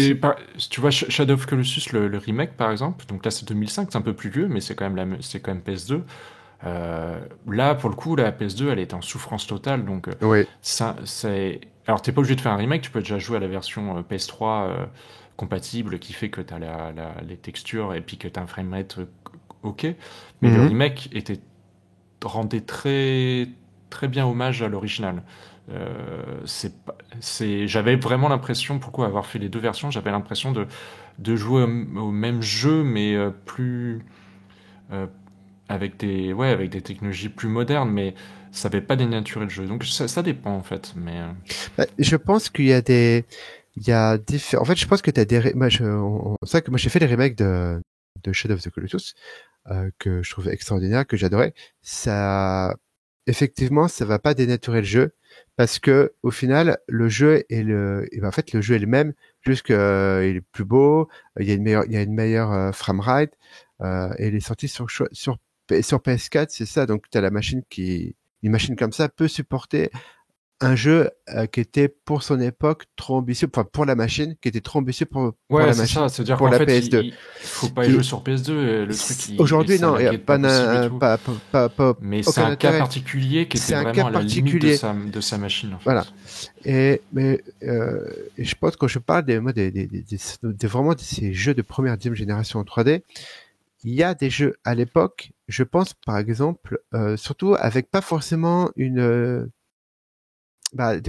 tu vois, Shadow of Colossus, le remake, par exemple, donc là, c'est 2005, c'est un peu plus vieux, mais c'est quand même PS2. Là, pour le coup, la PS2, elle est en souffrance totale, donc Oui. ça, c'est. Alors, t'es pas obligé de faire un remake, tu peux déjà jouer à la version PS3 compatible qui fait que t'as les textures et puis que t'as un framerate ok. Mais le Mhm. remake rendait très, très bien hommage à l'original. J'avais vraiment l'impression, pourquoi avoir fait les deux versions, j'avais l'impression de jouer au même jeu, mais plus. euh, avec des technologies plus modernes, mais ça n'avait pas dénaturé le jeu. Donc ça dépend en fait. Mais Bah, je pense qu'il y a il y a différents. En fait, je pense que t'as moi, c'est vrai que moi j'ai fait les remakes de Shadow of the Colossus que je trouvais extraordinaire, que j'adorais. Ça, effectivement, ça va pas dénaturer le jeu parce que au final, le jeu est et ben, en fait, le jeu est le même, juste qu'il est plus beau, il y a une meilleure framerate et il est sorti sur PS4, c'est ça. Donc, t'as la machine une machine comme ça peut supporter un jeu qui était pour son époque trop ambitieux, enfin pour la machine, qui était trop ambitieux pour ouais, la c'est machine, ça. C'est-à-dire pour qu'en la fait, PS2. il faut pas y jouer Qui sur PS2. Le truc, aujourd'hui ça non, il y a laguait pas possible et tout. pas Mais c'est aucun un cas intérêt. particulier qui était C'est un cas vraiment à la limite de particulier, sa machine en voilà. fait. Et je pense que quand je parle moi, vraiment de ces jeux de première deuxième génération en 3D, il y a des jeux à l'époque, je pense par exemple, surtout avec pas forcément des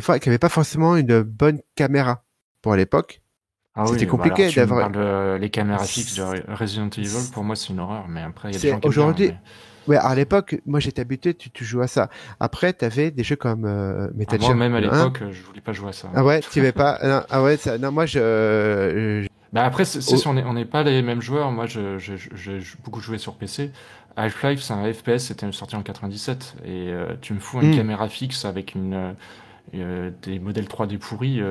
fois qui avait pas forcément une bonne caméra pour l'époque. Ah C'était oui, bah alors compliqué tu me d'avoir. parles les caméras fixes de Resident Evil, pour moi c'est une horreur, mais après il y a des C'est gens qui aiment bien, hein, aujourd'hui. mais Ouais, à l'époque, moi j'étais habitué, tu joues à ça. Après, t'avais des jeux comme ah, Metal moi Gear même à le 1. l'époque, je voulais pas jouer à ça. Ah ouais, tu veux pas. Non, ah ouais, non, moi Bah après, oh, on n'est pas les mêmes joueurs. Moi, j'ai beaucoup joué sur PC. Half-Life, c'est un FPS, c'était sorti en 97. Et tu me fous une hmm. caméra fixe avec des modèles 3D pourris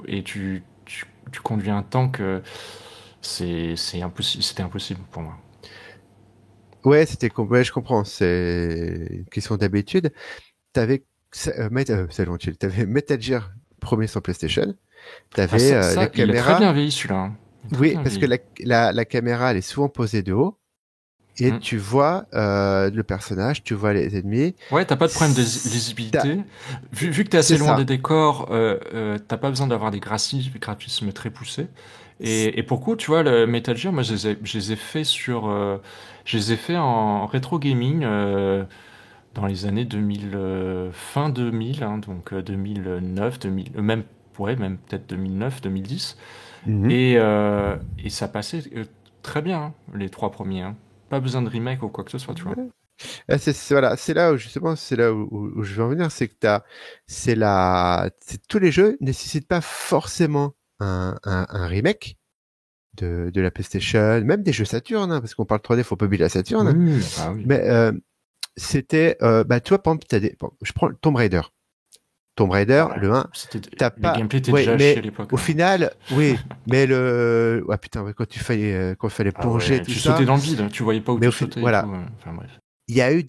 et tu conduis un tank, c'est impossible, c'était impossible pour moi. Ouais, ouais, je comprends. C'est une question d'habitude. T'avais Silent Hill. T'avais Metal Gear premier sur PlayStation. Ah, T'avais la il a très bien caméra. vieilli celui-là, hein. Il a très Oui, bien parce que vieilli. la caméra, elle est souvent posée de haut. Et Hmm. tu vois le personnage, tu vois les ennemis. Ouais, t'as pas de problème de T'as- lisibilité. Vu que t'es C'est assez loin ça. des décors, t'as pas besoin d'avoir des graphismes très poussés. Et pourquoi, tu vois, le Metal Gear, moi, je les ai fait je les ai fait en rétro gaming dans les années 2000, fin 2000, hein, donc 2009, 2000, même peut-être 2009, 2010. Mhm. Et ça passait très bien, hein, les trois premiers, hein. Pas besoin de remake ou quoi que ce soit, tu vois. Voilà, c'est là où justement, c'est là où je veux en venir, c'est que tous les jeux nécessitent pas forcément un remake de la PlayStation, même des jeux Saturn, hein, parce qu'on parle 3D, faut pas oublier la Saturn. Oui, bah oui. Mais tu vois, par exemple, je prends Tomb Raider. Tomb Raider, Ouais, le 1, t'as le pas, gameplay était ouais, déjà à chier à mais l'époque, au hein. final, oui, mais ouais, putain, ouais, quand il fallait Ah plonger, ouais, tout tu ça, sautais dans le vide, tu voyais pas où mais tu sautais et tout. voilà, Enfin bref. il y a eu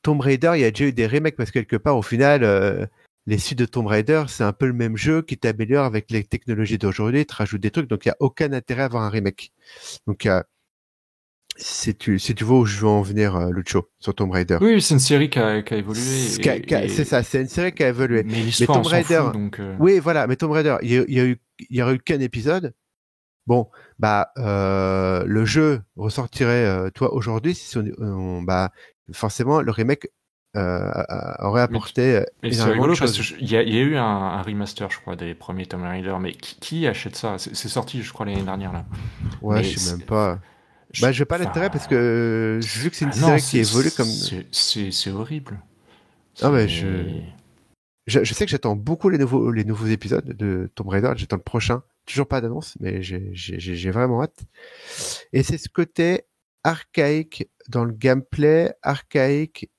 Tomb Raider, il y a déjà eu des remakes parce que quelque part, au final, les suites de Tomb Raider, c'est un peu le même jeu qui t'améliore avec les technologies d'aujourd'hui, te rajoute des trucs, donc il y a aucun intérêt à avoir un remake. Donc, si tu vois où je veux en venir, Lucho, sur Tomb Raider. Oui, c'est une série qui a évolué. C'est ça, c'est une série qui a évolué. Mais l'histoire, Tomb Raider, fout, donc. Oui, voilà, mais Tomb Raider, il y aurait eu qu'un épisode. Bon, le jeu ressortirait, toi, aujourd'hui, si forcément, le remake aurait apporté mais c'est rigolo parce qu'il y a eu un remaster, je crois, des premiers Tomb Raider, mais qui achète ça? C'est sorti, je crois, l'année dernière, là. Ouais, je sais même pas. Je vais pas l'intérêt parce que vu que c'est une série qui évolue comme. C'est horrible. Ah ouais, je sais que j'attends beaucoup les nouveaux épisodes de Tomb Raider. J'attends le prochain. Toujours pas d'annonce, mais j'ai vraiment hâte. Et c'est ce côté archaïque dans le gameplay, archaïque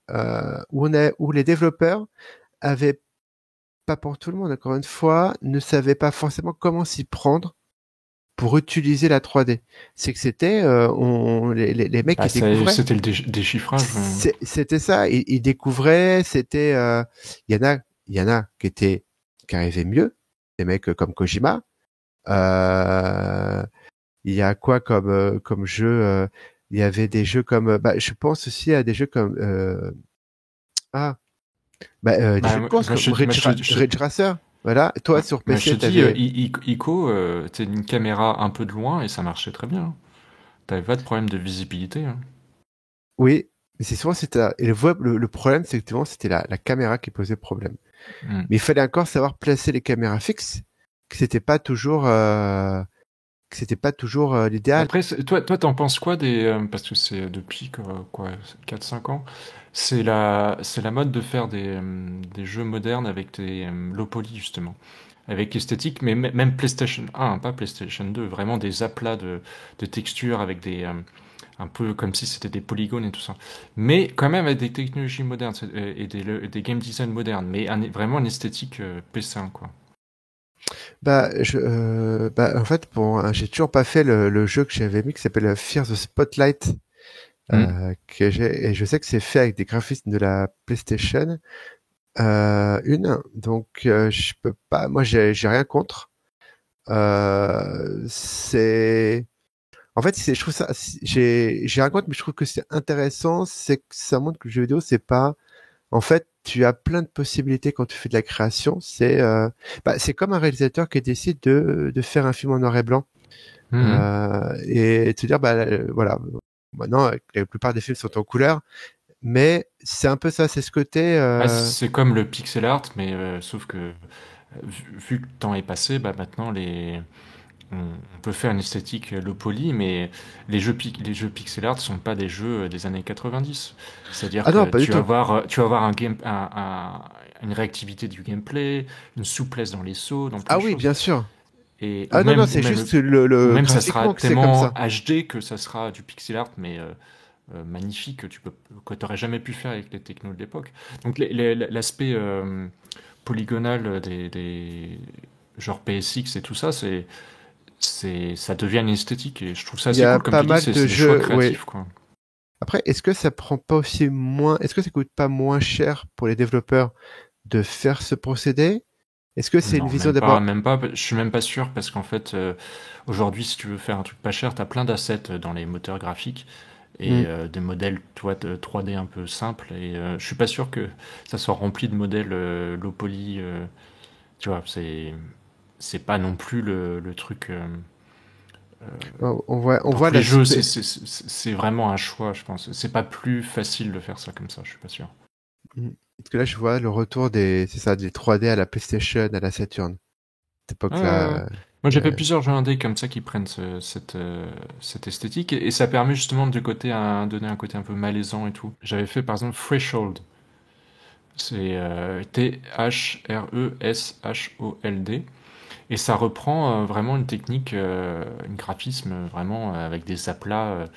où les développeurs avaient, pas pour tout le monde encore une fois, ne savaient pas forcément comment s'y prendre pour utiliser la 3D. C'est que c'était les mecs qui découvraient. C'était le déchiffrage. C'était ça. Ils découvraient. C'était il y en a qui arrivaient mieux. Des mecs comme Kojima. Il y a quoi comme jeu il y avait des jeux comme je pense aussi à des jeux comme des jeux de course comme Ridge Racer. Voilà, toi sur PC, je te dis, Ico, t'as une caméra un peu de loin et ça marchait très bien. T'avais pas de problème de visibilité. Hein. Oui, mais c'est souvent et le problème, c'est que c'était la caméra qui posait problème. Mais il fallait encore savoir placer les caméras fixes, que c'était pas toujours l'idéal. Après, toi, t'en penses quoi parce que c'est depuis quoi 4-5 ans, c'est la mode de faire des jeux modernes avec des low poly justement, avec esthétique, mais même PlayStation 1, pas PlayStation 2, vraiment des aplats de textures avec des un peu comme si c'était des polygones et tout ça, mais quand même avec des technologies modernes et des game design modernes, mais vraiment une esthétique PS1 quoi. En fait, j'ai toujours pas fait le jeu que j'avais mis qui s'appelle Fear the Spotlight, et je sais que c'est fait avec des graphismes de la PlayStation 1, donc je peux pas. Moi, j'ai rien contre. En fait, je trouve ça, j'ai rien contre, mais je trouve que c'est intéressant, c'est que ça montre que le jeu vidéo, c'est pas. En fait, tu as plein de possibilités quand tu fais de la création. C'est comme un réalisateur qui décide de faire un film en noir et blanc et te dire voilà. Maintenant, la plupart des films sont en couleur, mais c'est un peu ça. C'est ce côté. C'est comme le pixel art, mais sauf que vu que le temps est passé, maintenant on peut faire une esthétique low poly, mais les jeux pixel art sont pas des jeux des années 90. C'est-à-dire que tu vas avoir une réactivité du gameplay, une souplesse dans les sauts, dans plein de choses. Bien sûr. Et non, c'est juste le même ça sera tellement comme ça. HD que ça sera du pixel art, mais magnifique que tu n'aurais jamais pu faire avec les technos de l'époque. Donc l'aspect polygonal des genre PSX et tout ça, ça devient une esthétique et je trouve ça assez cool comme pas tu mal dis, c'est de des jeux choix créatifs quoi. Après, est-ce que ça prend pas aussi est-ce que ça coûte pas moins cher pour les développeurs de faire ce procédé? Est-ce que c'est une vision d'abord? Même pas, je suis même pas sûr parce qu'en fait aujourd'hui si tu veux faire un truc pas cher, t'as plein d'assets dans les moteurs graphiques et des modèles de 3D un peu simples et je suis pas sûr que ça soit rempli de modèles low poly, tu vois, c'est pas non plus le truc. On voit les jeux, c'est vraiment un choix, je pense. C'est pas plus facile de faire ça comme ça, je suis pas sûr. Parce que là, je vois le retour des 3D à la PlayStation, à la Saturn. Cette époque-là. Moi, j'ai fait plusieurs jeux indés comme ça qui prennent cette esthétique et ça permet justement de donner un côté un peu malaisant et tout. J'avais fait par exemple Threshold. C'est Threshold. Et ça reprend vraiment une technique, un graphisme vraiment avec des aplats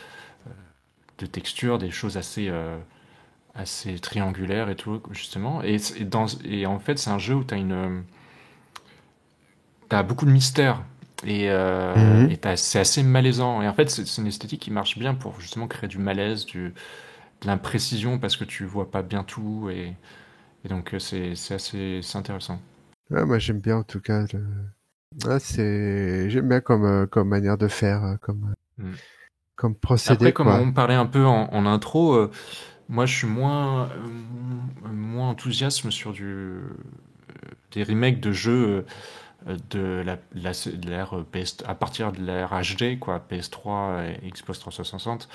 de textures, des choses assez triangulaires et tout, justement. Et en fait, c'est un jeu où t'as beaucoup de mystère. Et c'est assez malaisant. Et en fait, c'est une esthétique qui marche bien pour justement créer du malaise, de l'imprécision parce que tu vois pas bien tout et donc c'est intéressant. Ouais, moi j'aime bien en tout cas. J'aime bien comme manière de faire, Mm. comme procédé Après, comme quoi. on parlait un peu en intro, moi je suis moins enthousiasme sur des remakes de jeux de l'ère PS, à partir de l'ère HD, quoi, PS3 et Xbox 360.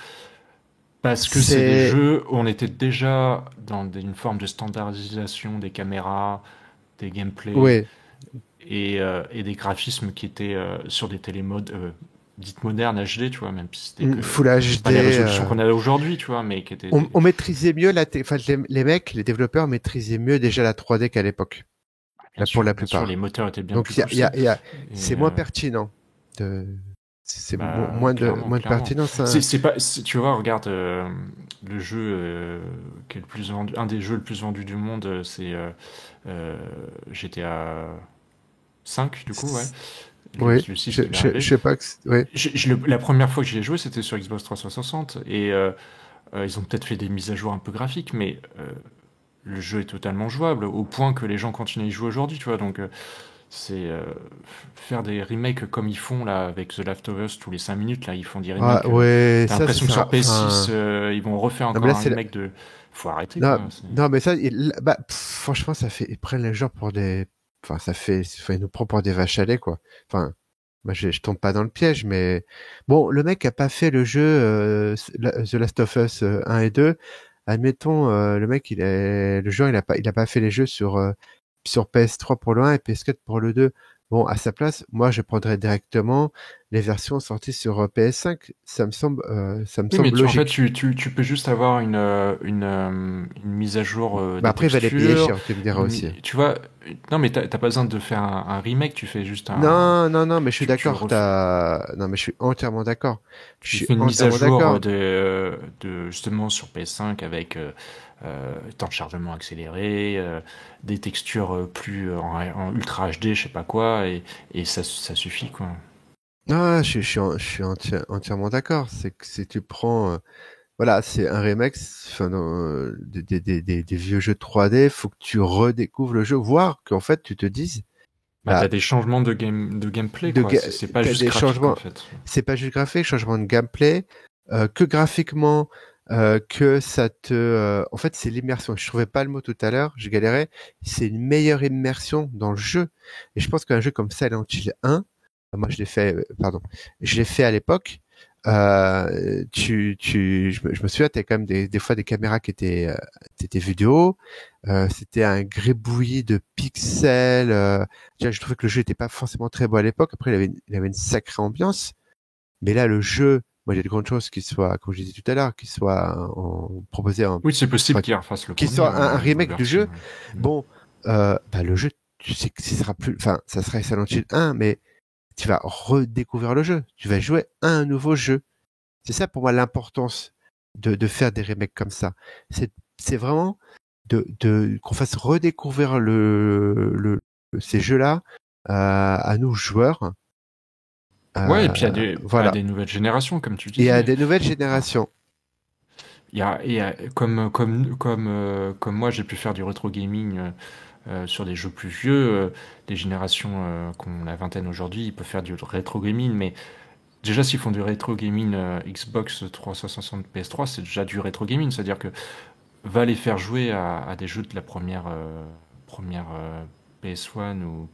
Parce que c'est des C'est jeux où on était déjà dans une forme de standardisation des caméras, des gameplays ouais, et des graphismes qui étaient sur des télémodes dites modernes HD, tu vois, même si Full c'était HD. pas les résolutions qu'on a aujourd'hui, tu vois, mais qui étaient On maîtrisait mieux enfin les mecs, les développeurs maîtrisaient mieux déjà la 3D qu'à l'époque, là pour la bien sûr, les plupart. moteurs étaient bien Donc plus poussés. c'est Et, moins pertinent. De, c'est bah, moins de clairement. pertinence. C'est pas, tu vois, regarde le jeu qui est le plus vendu, un des jeux le plus vendus du monde, c'est euh, GTA 5, du coup, ouais. Oui, Le 6 qui vient je arriver. sais pas oui. La première fois que j'y ai joué, c'était sur Xbox 360 et ils ont peut-être fait des mises à jour un peu graphiques, mais le jeu est totalement jouable au point que les gens continuent à y jouer aujourd'hui, tu vois. Donc c'est faire des remakes comme ils font là avec The Last of Us tous les 5 minutes, là ils font des Ah, remakes. ouais, T'as ça l'impression que sera, sur PS6 enfin, ils vont refaire non, mais encore là, un remake de. Faut arrêter non, quoi. non, mais ça, franchement, ils prennent les gens pour enfin, ils nous prennent pour des vaches à lait, quoi. Enfin, moi, je tombe pas dans le piège, mais bon, le mec a pas fait le jeu, The Last of Us 1 et 2. Admettons, le mec, le joueur, il a pas fait les jeux sur PS3 pour le 1 et PS4 pour le 2. Bon, à sa place, moi, je prendrais directement les versions sorties sur PS5. Ça me Oui, mais semble en fait, logique. tu peux juste avoir une mise à jour Bah des après, il va les payer textures. cher, tu me diras aussi. Tu vois, non, mais t'as pas besoin de faire un remake, tu fais juste Non, non, non, mais je suis tu d'accord. refais, Non, mais je suis entièrement d'accord. Je tu suis fais une mise à entièrement jour d'accord. justement sur PS5 avec temps de chargement accéléré, des textures plus en Ultra HD, je sais pas quoi, et ça suffit, quoi. Non, je suis entièrement d'accord. C'est que si tu prends, voilà, c'est un remake, enfin, des vieux jeux 3D, faut que tu redécouvres le jeu, voire qu'en fait, tu te dises, Bah, bah, t'as des changements de gameplay, quoi. C'est pas t'as juste des graphique, en changements. fait. C'est pas juste graphique, changement de gameplay, que graphiquement, que ça en fait, c'est l'immersion. Je trouvais pas le mot tout à l'heure, je galérais. C'est une meilleure immersion dans le jeu. Et je pense qu'un jeu comme Silent Hill 1, moi je l'ai fait, pardon, je l'ai fait à l'époque. Je me souviens, t'avais quand même des fois des caméras t'étaient vues de haut. C'était un gribouillis de pixels. Déjà, je trouvais que le jeu était pas forcément très beau à l'époque. Après, il avait une sacrée ambiance. Mais là, le jeu, moi, il y a de grandes choses qui soient, comme je disais tout à l'heure, qui soient proposées Oui, c'est possible enfin, qu'ils refassent le qui premier, soit ouais, un une nouvelle remake du version. jeu. Ouais. Bon, bah, le jeu, tu sais que ce sera plus, enfin, ça serait Silent Hill 1, mais tu vas redécouvrir le jeu. Tu vas jouer à un nouveau jeu. C'est ça pour moi l'importance de faire des remakes comme ça. C'est vraiment qu'on fasse redécouvrir ces jeux-là à nous joueurs. Ouais, et puis à Voilà. des nouvelles générations, comme tu Et à disais. des nouvelles Enfin, générations. comme moi, j'ai pu faire du rétro gaming sur des jeux plus vieux, des générations qui ont la vingtaine aujourd'hui, ils peuvent faire du rétro gaming, mais déjà, s'ils font du rétro gaming Xbox 360 PS3, c'est déjà du rétro gaming, c'est-à-dire que va les faire jouer à des jeux de la première PS1 ou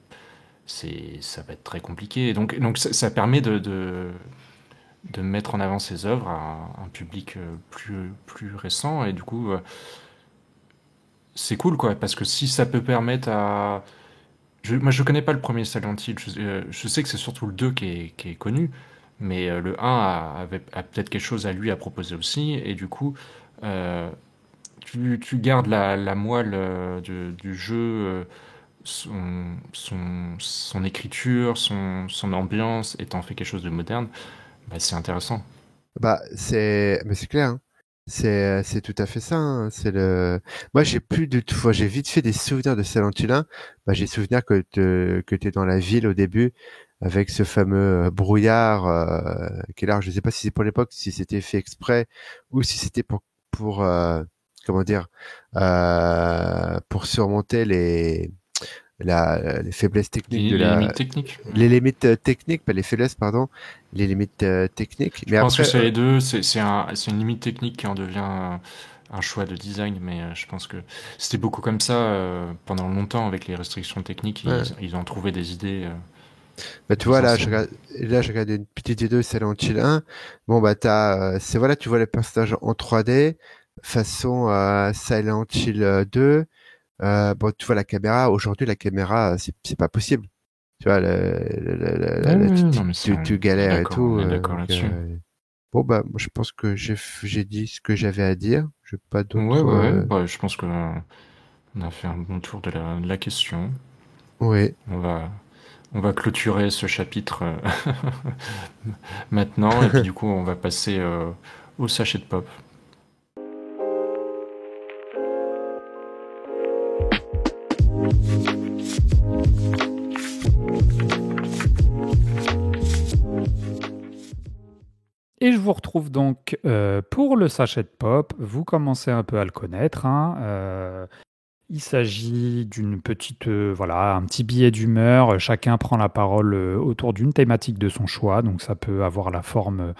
ça va être très compliqué. Donc ça permet de mettre en avant ces œuvres à un public plus récent et du coup c'est cool quoi parce que si ça peut permettre à moi je connais pas le premier Silent Hill, je sais que c'est surtout le 2 qui est connu, mais le 1 a peut-être quelque chose à lui à proposer aussi et du coup euh, tu gardes la moelle du jeu, son écriture, son ambiance, et t'en fais quelque chose de moderne, bah, c'est intéressant. Bah, mais c'est clair, hein. C'est tout à fait ça, hein. Moi, j'ai plus de tout, j'ai vite fait des souvenirs de Silent Hill 1. Bah, j'ai souvenir que t'es dans la ville au début avec ce fameux brouillard qui est là. Je sais pas si c'est pour l'époque, si c'était fait exprès ou si c'était pour comment dire pour surmonter les faiblesses techniques Les limites techniques. les limites techniques, pas les faiblesses, pardon, les limites techniques. Je pense que c'est les deux. C'est une limite technique qui en devient un choix de design, mais je pense que c'était beaucoup comme ça pendant longtemps avec les restrictions techniques. Ils ont trouvé des idées. Bah, tu vois, là, je regarde une petite vidéo de Silent Hill 1. Bon, bah, c'est voilà, tu vois les personnages en 3D, façon Silent Hill 2. Bon, tu vois la caméra. Aujourd'hui, la caméra, c'est pas possible. Tu vois, tu galères et tout. On est d'accord là-dessus. Bon, bah, moi, je pense que j'ai dit ce que j'avais à dire. Je pas d'autres. Ouais. Bah, je pense que on a fait un bon tour de la question. Oui. On va clôturer ce chapitre maintenant, et puis du coup, on va passer au sachet de pop. Et je vous retrouve donc pour le sachet de pop. Vous commencez un peu à le connaître, hein. Il s'agit d'une petite, voilà, un petit billet d'humeur. Chacun prend la parole autour d'une thématique de son choix. Donc ça peut avoir la forme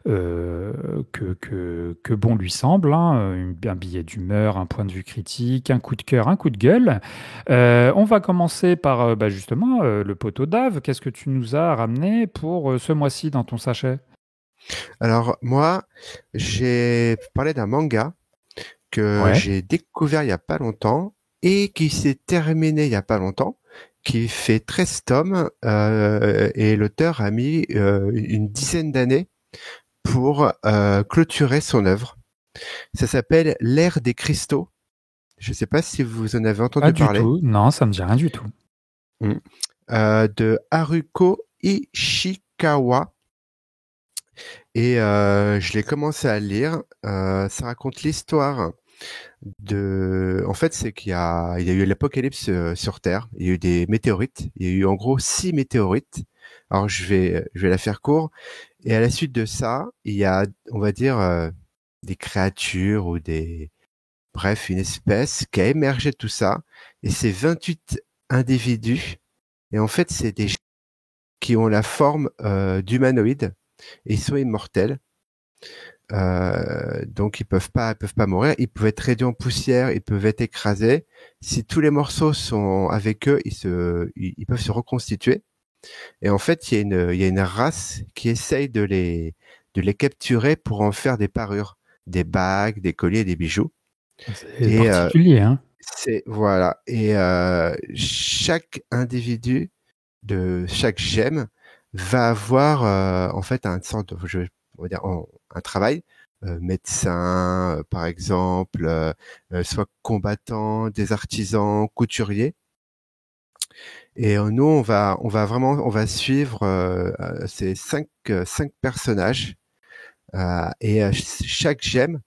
que bon lui semble, hein. Un billet d'humeur, un point de vue critique, un coup de cœur, un coup de gueule. On va commencer par justement le poteau d'Ave. Qu'est-ce que tu nous as ramené pour ce mois-ci dans ton sachet? Alors moi, j'ai parlé d'un manga que j'ai découvert il y a pas longtemps et qui s'est terminé il y a pas longtemps, qui fait 13 tomes et l'auteur a mis une dizaine d'années pour clôturer son œuvre. Ça s'appelle L'ère des cristaux. Je sais pas si vous en avez entendu parler. Pas du tout. Non, ça me dit rien du tout. De Haruko Ishikawa. Et je l'ai commencé à lire. Ça raconte l'histoire en fait, c'est il y a eu l'apocalypse sur Terre. Il y a eu des météorites. Il y a eu en gros 6 météorites. Alors je vais la faire court. Et à la suite de ça, il y a, on va dire, des créatures ou bref, une espèce qui a émergé de tout ça. Et c'est 28 individus. Et en fait, c'est des gens qui ont la forme d'humanoïdes. Et ils sont immortels. Donc ils peuvent pas mourir. Ils peuvent être réduits en poussière, ils peuvent être écrasés. Si tous les morceaux sont avec eux, ils peuvent se reconstituer. Et en fait, il y a une race qui essaye de les capturer pour en faire des parures, des bagues, des colliers, des bijoux. C'est particulier, hein. Voilà. Et chaque individu de chaque gemme va avoir en fait un travail, médecin par exemple, soit combattant, des artisans, couturiers. Et nous on va suivre ces cinq personnages et chaque gemme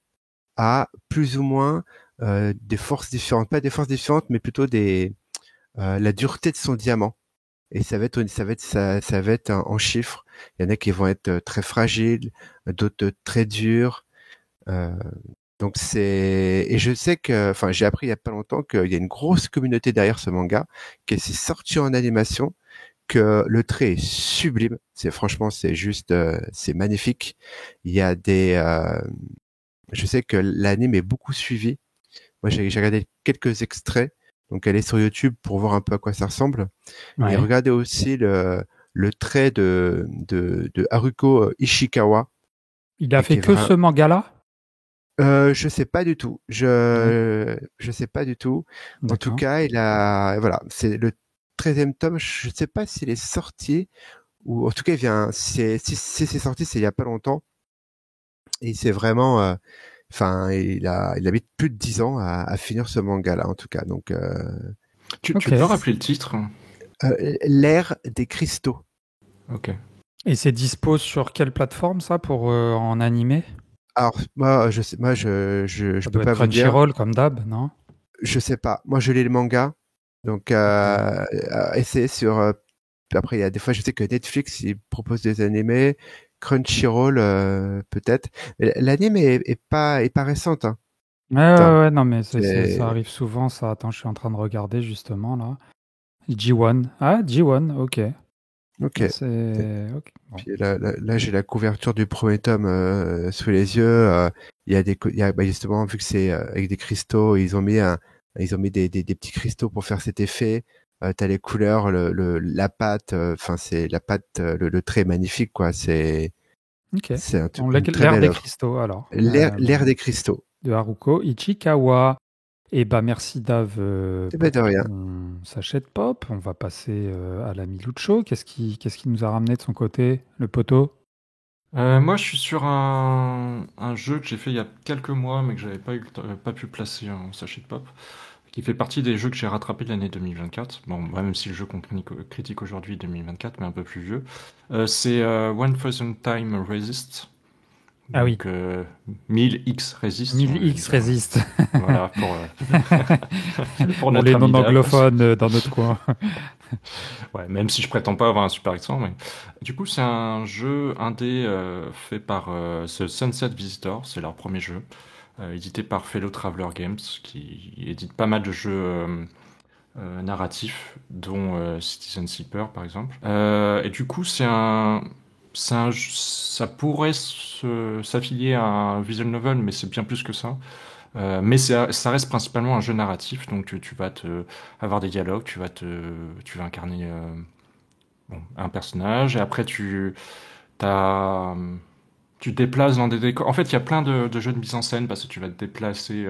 a plus ou moins des forces différentes, pas des forces différentes, mais plutôt la dureté de son diamant. Et ça va être en chiffres. Il y en a qui vont être très fragiles, d'autres très durs. Donc et je sais j'ai appris il y a pas longtemps qu'il y a une grosse communauté derrière ce manga, qui s'est sorti en animation, que le trait est sublime. Franchement, c'est juste, c'est magnifique. Il y a je sais que l'anime est beaucoup suivi. Moi, j'ai regardé quelques extraits. Donc, allez sur YouTube pour voir un peu à quoi ça ressemble. Ouais. Et regardez aussi le trait de Haruko Ishikawa. Il a fait que ce manga-là? Je sais pas du tout. Je sais pas du tout. En tout cas, voilà, c'est le 13e tome. Je sais pas s'il est sorti ou en tout cas, si c'est sorti, c'est il y a pas longtemps. Et c'est vraiment, il a mis plus de 10 ans à finir ce manga-là, en tout cas. Donc, tu peux rappeler le titre? L'ère des cristaux. Ok. Et c'est dispo sur quelle plateforme, ça, pour en animé? Alors, je peux pas vous dire. Crunchyroll, comme d'hab, non? Je sais pas. Moi, je lis le manga. Donc, essayez sur... après, il y a des fois, je sais que Netflix, il propose des animés. Crunchyroll, peut-être. L'anime est pas récente, hein. Ouais, Attends, ouais, non, mais ça c'est arrive souvent, ça. Attends, je suis en train de regarder justement là. G1. Ah, G1, ok. ok. Ok, bon. Puis là, j'ai la couverture du premier tome sous les yeux. Il y a justement, vu que c'est avec des cristaux, ils ont mis des petits cristaux pour faire cet effet. T'as les couleurs, la pâte, enfin c'est la pâte, le trait est magnifique quoi. Ok. C'est Bon, une très l'ère belle des œuvre. cristaux, alors. L'air des cristaux. De Haruko Ichikawa. Et bah merci Dave Eh ben pour de rien. ton sachet de pop. On va passer à l'ami Lucho. Qu'est-ce qui nous a ramené de son côté, le poteau? Moi, je suis sur un jeu que j'ai fait il y a quelques mois, mais que j'avais pas pu placer en sachet de pop, qui fait partie des jeux que j'ai rattrapés de l'année 2024. Bon, même si le jeu qu'on critique aujourd'hui 2024, mais un peu plus vieux. C'est 1000 Time Resist. Ah oui, Donc 1000x Resist, j'ai envie de 1000X dire. résiste. Voilà, pour Pour notre les ami Dave. non-anglophones dans notre coin. Ouais, même si je prétends pas avoir un super accent, mais du coup, c'est un jeu indé fait par The Sunset Visitor, c'est leur premier jeu, édité par Fellow Traveler Games, qui édite pas mal de jeux narratifs, dont Citizen Sleeper par exemple. Et du coup, ça pourrait s'affilier à un visual novel, mais c'est bien plus que ça. Mais ça reste principalement un jeu narratif, donc tu vas avoir des dialogues, tu vas incarner bon, un personnage, et après t'as, tu te déplaces dans des décors. En fait, il y a plein de jeux de mise en scène parce que tu vas te déplacer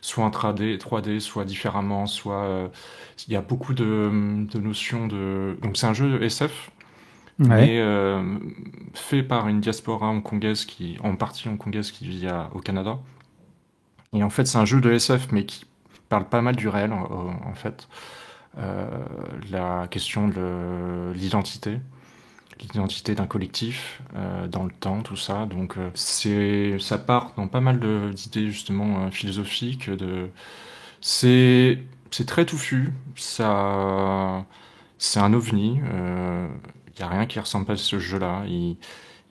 soit en 3D, soit différemment, soit il y a beaucoup de notions de. Donc c'est un jeu SF, Ouais, mais fait par une diaspora hongkongaise en partie hongkongaise qui vit au Canada. Et en fait, c'est un jeu de SF, mais qui parle pas mal du réel, en fait. Euh, la question de l'identité d'un collectif dans le temps, tout ça. Donc, ça part dans pas mal d'idées justement philosophiques. C'est, c'est très touffu. C'est un ovni. Il y a rien qui ressemble pas à ce jeu-là. Il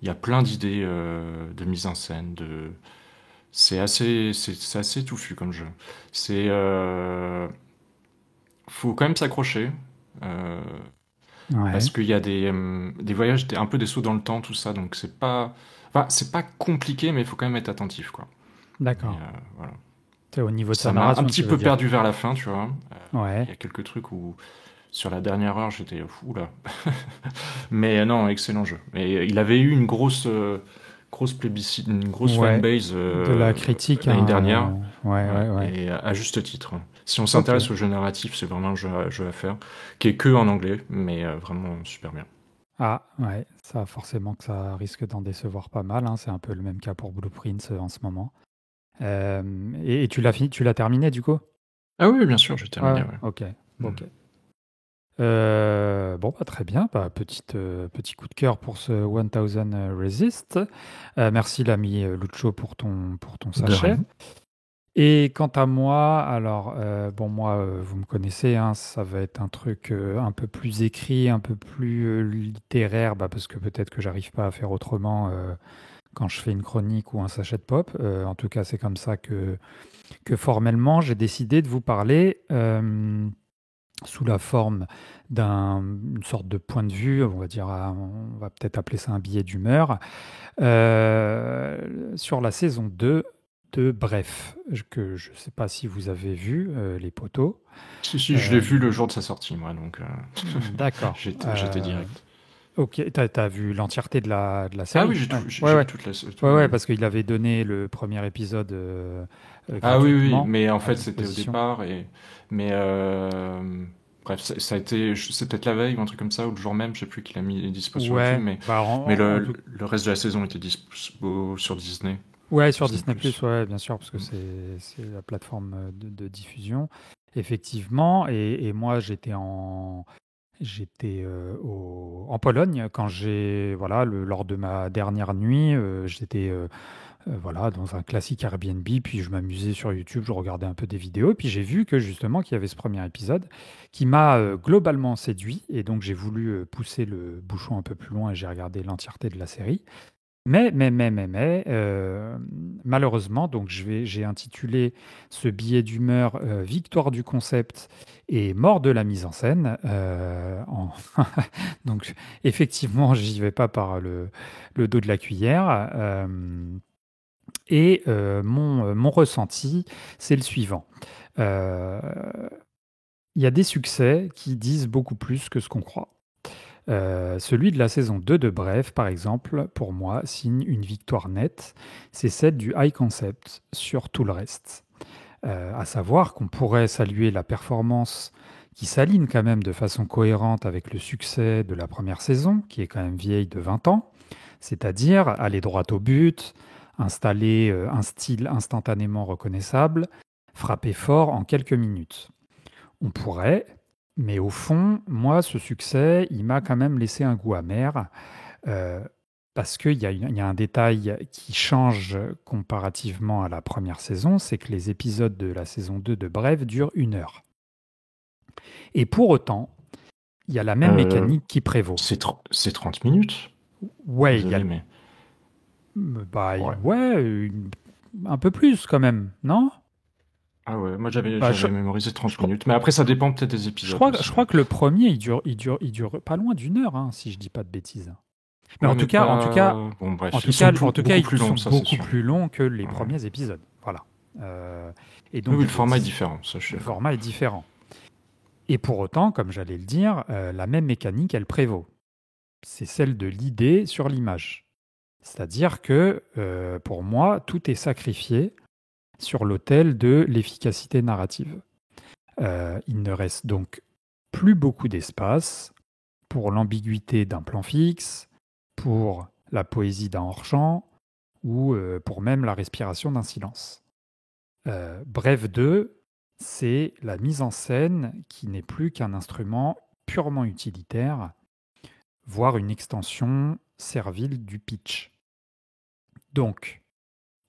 y a plein d'idées de mise en scène, c'est assez touffu comme jeu. C'est, faut quand même s'accrocher euh, ouais, parce qu'il y a des voyages, un peu des sauts dans le temps, tout ça. Donc c'est pas compliqué, mais il faut quand même être attentif, quoi. Et, d'accord. voilà. C'est au niveau de sa Ça m'a un narration, petit tu veux peu dire. perdu vers la fin, tu vois. Il Ouais, y a quelques trucs où sur la dernière heure j'étais oula. Mais non, excellent jeu. Et il avait eu une grosse plébiscite, une grosse ouais. fanbase De la critique, l'année hein. dernière. Ouais, Ouais, ouais, ouais. et à juste titre. Si on Ok. s'intéresse au jeu narratif, c'est vraiment un jeu à faire, qui est que en anglais, mais vraiment super bien. Ah, ouais, ça forcément que ça risque d'en décevoir pas mal, hein. C'est un peu le même cas pour Blueprints en ce moment. Et tu l'as fini, tu l'as terminé du coup? Ah oui, bien sûr, j'ai Ouais, terminé, ouais, ouais. ok, Mm. ok. Bon, bah, très bien. Bah, petit coup de cœur pour ce 1000 Resist. Merci l'ami Lucho pour ton De sachet. rien. Et quant à moi, alors, bon, moi, vous me connaissez, hein, ça va être un truc un peu plus écrit, un peu plus littéraire, bah, parce que peut-être que j'arrive pas à faire autrement quand je fais une chronique ou un sachet de pop. En tout cas, c'est comme ça que formellement, j'ai décidé de vous parler sous la forme d'une sorte de point de vue, on va dire, on va peut-être appeler ça un billet d'humeur, sur la saison 2 de Bref, que je ne sais pas si vous avez vu, les poteaux. Si, je l'ai Euh, vu le jour de sa sortie, moi, donc d'accord. j'étais direct. Ok, t'as vu l'entièreté de la Ah oui, série? Ouais, ouais, j'ai ouais. vu toute la. Ouais, ouais, Ouais. parce qu'il avait donné le premier épisode Ah oui, oui, gratuitement mais en à fait c'était au disposition. départ mais bref, ça a été, c'est peut-être la veille ou un truc comme ça ou le jour même, je sais plus qu'il a mis dispo sur YouTube, Ouais, bah mais en tout. le reste de la saison était dispo sur Disney, Ouais, sur Disney+. Disney+, ouais, bien sûr, parce que Mm. c'est la plateforme de diffusion, effectivement. Et moi, j'étais en Pologne quand lors de ma dernière nuit, j'étais voilà, dans un classique Airbnb, puis je m'amusais sur YouTube, je regardais un peu des vidéos, et puis j'ai vu que justement qu'il y avait ce premier épisode qui m'a globalement séduit, et donc j'ai voulu pousser le bouchon un peu plus loin et j'ai regardé l'entièreté de la série. Mais, malheureusement, donc j'ai intitulé ce billet d'humeur Victoire du concept et mort de la mise en scène. Donc, effectivement, j'y vais pas par le dos de la cuillère. Mon ressenti, c'est le suivant. Il y a des succès qui disent beaucoup plus que ce qu'on croit. Celui de la saison 2 de Bref, par exemple, pour moi, signe une victoire nette. C'est celle du high concept sur tout le reste. À savoir qu'on pourrait saluer la performance qui s'aligne quand même de façon cohérente avec le succès de la première saison, qui est quand même vieille de 20 ans, c'est-à-dire aller droit au but, installer un style instantanément reconnaissable, frapper fort en quelques minutes. On pourrait, mais au fond, moi, ce succès, il m'a quand même laissé un goût amer, euh, parce qu'il y a un détail qui change comparativement à la première saison, c'est que les épisodes de la saison 2 de Bref durent 1 heure. Et pour autant, il y a la même mécanique qui prévaut. C'est 30 minutes. Ouais, il y a... Désolé, mais... un peu plus quand même, non? Ah ouais, moi j'avais mémorisé 30 minutes. Mais après, ça dépend peut-être des épisodes. Je crois que le premier, il dure pas loin d'1 heure, hein, si je dis pas de bêtises. Mais Ouais, en tout cas, bon, bref, ils sont beaucoup plus longs que les premiers épisodes. Voilà. Et donc, oui, le format est différent. Ça, le format est différent. Et pour autant, comme j'allais le dire, la même mécanique, elle prévaut. C'est celle de l'idée sur l'image. C'est-à-dire que, pour moi, tout est sacrifié sur l'autel de l'efficacité narrative. Il ne reste donc plus beaucoup d'espace pour l'ambiguïté d'un plan fixe, pour la poésie d'un hors-champ ou pour même la respiration d'un silence. Bref 2, c'est la mise en scène qui n'est plus qu'un instrument purement utilitaire, voire une extension servile du pitch. Donc,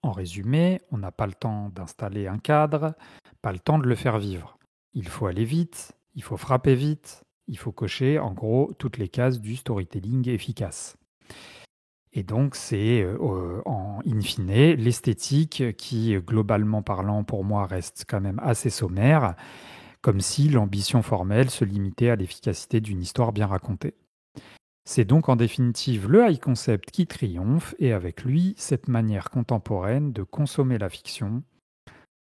en résumé, on n'a pas le temps d'installer un cadre, pas le temps de le faire vivre. Il faut aller vite, il faut frapper vite, il faut cocher en gros toutes les cases du storytelling efficace. Et donc c'est in fine l'esthétique qui, globalement parlant, pour moi reste quand même assez sommaire, comme si l'ambition formelle se limitait à l'efficacité d'une histoire bien racontée. C'est donc en définitive le high concept qui triomphe, et avec lui, cette manière contemporaine de consommer la fiction,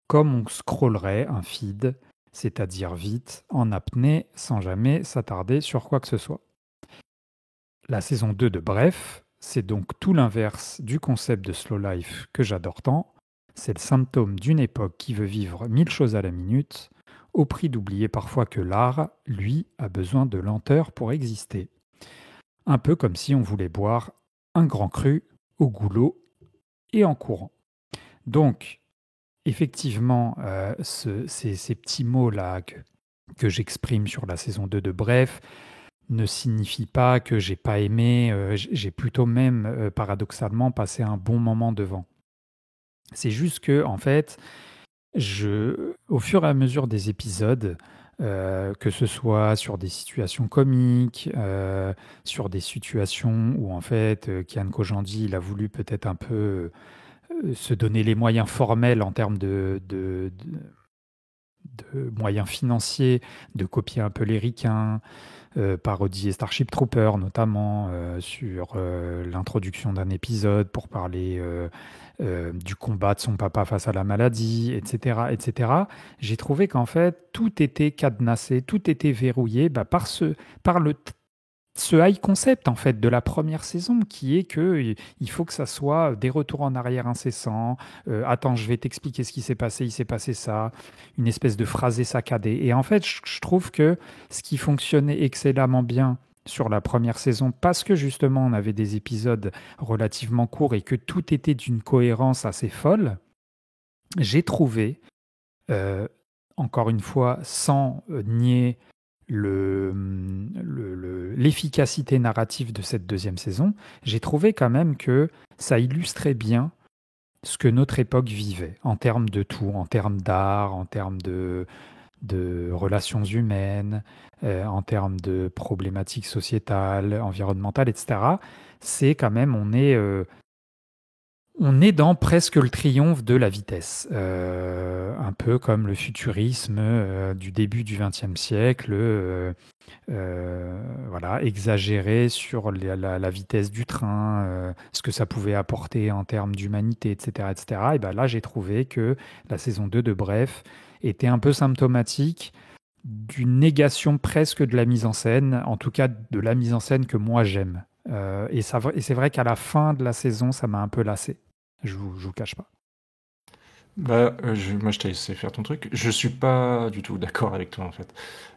comme on scrollerait un feed, c'est-à-dire vite, en apnée, sans jamais s'attarder sur quoi que ce soit. La saison 2 de Bref, c'est donc tout l'inverse du concept de slow life que j'adore tant. C'est le symptôme d'une époque qui veut vivre 1000 choses à la minute, au prix d'oublier parfois que l'art, lui, a besoin de lenteur pour exister. Un peu comme si on voulait boire un grand cru au goulot et en courant. Donc, effectivement, ces petits mots-là que j'exprime sur la saison 2 de Bref ne signifient pas que j'ai pas aimé, j'ai plutôt même, paradoxalement, passé un bon moment devant. C'est juste que, en fait, au fur et à mesure des épisodes, que ce soit sur des situations comiques, sur des situations où en fait Kian Kojandi il a voulu peut-être un peu se donner les moyens formels en termes de moyens financiers, de copier un peu les ricains, parodier Starship Troopers notamment sur l'introduction d'un épisode pour parler du combat de son papa face à la maladie, etc., etc. J'ai trouvé qu'en fait, tout était cadenassé, tout était verrouillé par ce high concept en fait de la première saison qui est que il faut que ça soit des retours en arrière incessants. Attends, je vais t'expliquer ce qui s'est passé, il s'est passé ça, une espèce de phrasé saccadé. Et en fait, je trouve que ce qui fonctionnait excellemment bien sur la première saison, parce que justement on avait des épisodes relativement courts et que tout était d'une cohérence assez folle, j'ai trouvé, encore une fois, sans nier l'efficacité narrative de cette deuxième saison, j'ai trouvé quand même que ça illustrait bien ce que notre époque vivait, en termes de tout, en termes d'art, en termes de relations humaines, en termes de problématiques sociétales, environnementales, etc. C'est quand même, on est dans presque le triomphe de la vitesse, un peu comme le futurisme du début du XXe siècle, voilà, exagéré sur la vitesse du train, ce que ça pouvait apporter en termes d'humanité, etc., etc. Et ben là, j'ai trouvé que la saison 2 de Bref était un peu symptomatique d'une négation presque de la mise en scène, en tout cas de la mise en scène que moi j'aime. Et c'est vrai qu'à la fin de la saison, ça m'a un peu lassé. Je vous cache pas. Bah, moi, je t'ai laissé faire ton truc. Je suis pas du tout d'accord avec toi, en fait.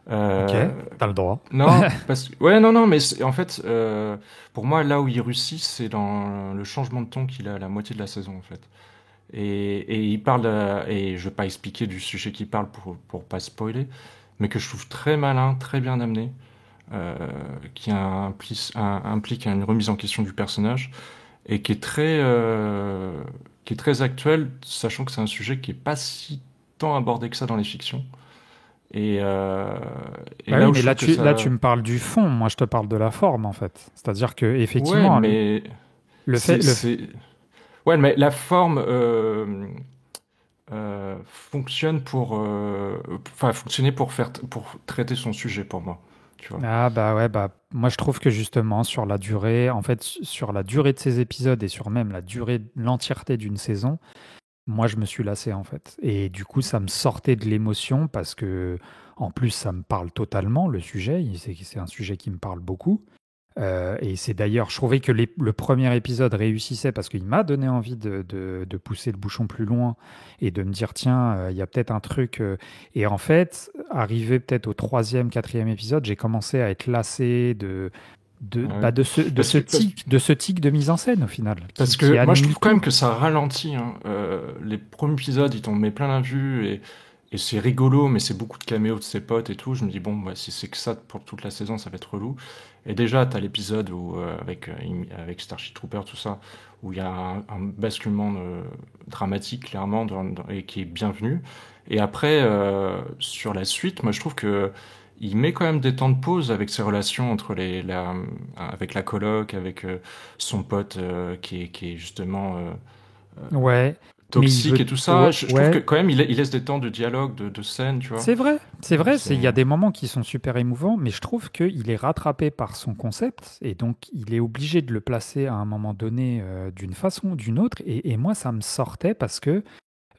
Ok, Euh, t'as le droit. non, ouais, non, non, mais en fait, pour moi, là où il réussit, c'est dans le changement de ton qu'il a à la moitié de la saison, en fait. Et il parle, et je vais pas expliquer du sujet qu'il parle pour pas spoiler, mais que je trouve très malin, très bien amené, euh, qui implique une remise en question du personnage et qui est très actuel, sachant que c'est un sujet qui est pas si tant abordé que ça dans les fictions. Et, euh, et Bah là oui, où mais je trouve que là, ça, tu me parles du fond. Moi, je te parle de la forme, en fait. C'est-à-dire que, ouais, effectivement, mais le fait, c'est, le, c'est, ouais, mais la forme fonctionne enfin, fonctionner pour traiter son sujet pour moi, tu vois. ah bah ouais, bah moi je trouve que justement sur la durée, en fait, sur la durée de ces épisodes et sur même la durée, l'entièreté d'une saison, moi je me suis lassé en fait. Et du coup, ça me sortait de l'émotion parce que, en plus, ça me parle totalement le sujet. C'est un sujet qui me parle beaucoup. Et c'est d'ailleurs, je trouvais que le premier épisode réussissait parce qu'il m'a donné envie de pousser le bouchon plus loin et de me dire, tiens, il y a peut-être un truc. Et en fait, arrivé peut-être au troisième, quatrième épisode, j'ai commencé à être lassé Ouais. de ce tic de mise en scène au final, Parce qui que moi, je annule trouve quand même tout. que ça ralentit, hein. Les premiers épisodes, ils t'en met plein la vue et c'est rigolo, mais c'est beaucoup de caméos de ses potes et tout. Je me dis, bon, bah, si c'est que ça pour toute la saison, ça va être relou. Et déjà, t'as l'épisode où, avec Starship Trooper, tout ça, où il y a un basculement dramatique, clairement, et qui est bienvenu. Et après, sur la suite, moi, je trouve que il met quand même des temps de pause avec ses relations avec la coloc, avec son pote qui est justement Ouais, mais il toxique veut. et tout ça. Ouais, Je trouve que ouais. quand même il laisse des temps de dialogue, de scène, tu vois. C'est vrai, il y a C'est des moments qui sont super émouvants, mais je trouve qu'il est rattrapé par son concept, et donc il est obligé de le placer à un moment donné d'une façon ou d'une autre, et moi ça me sortait parce que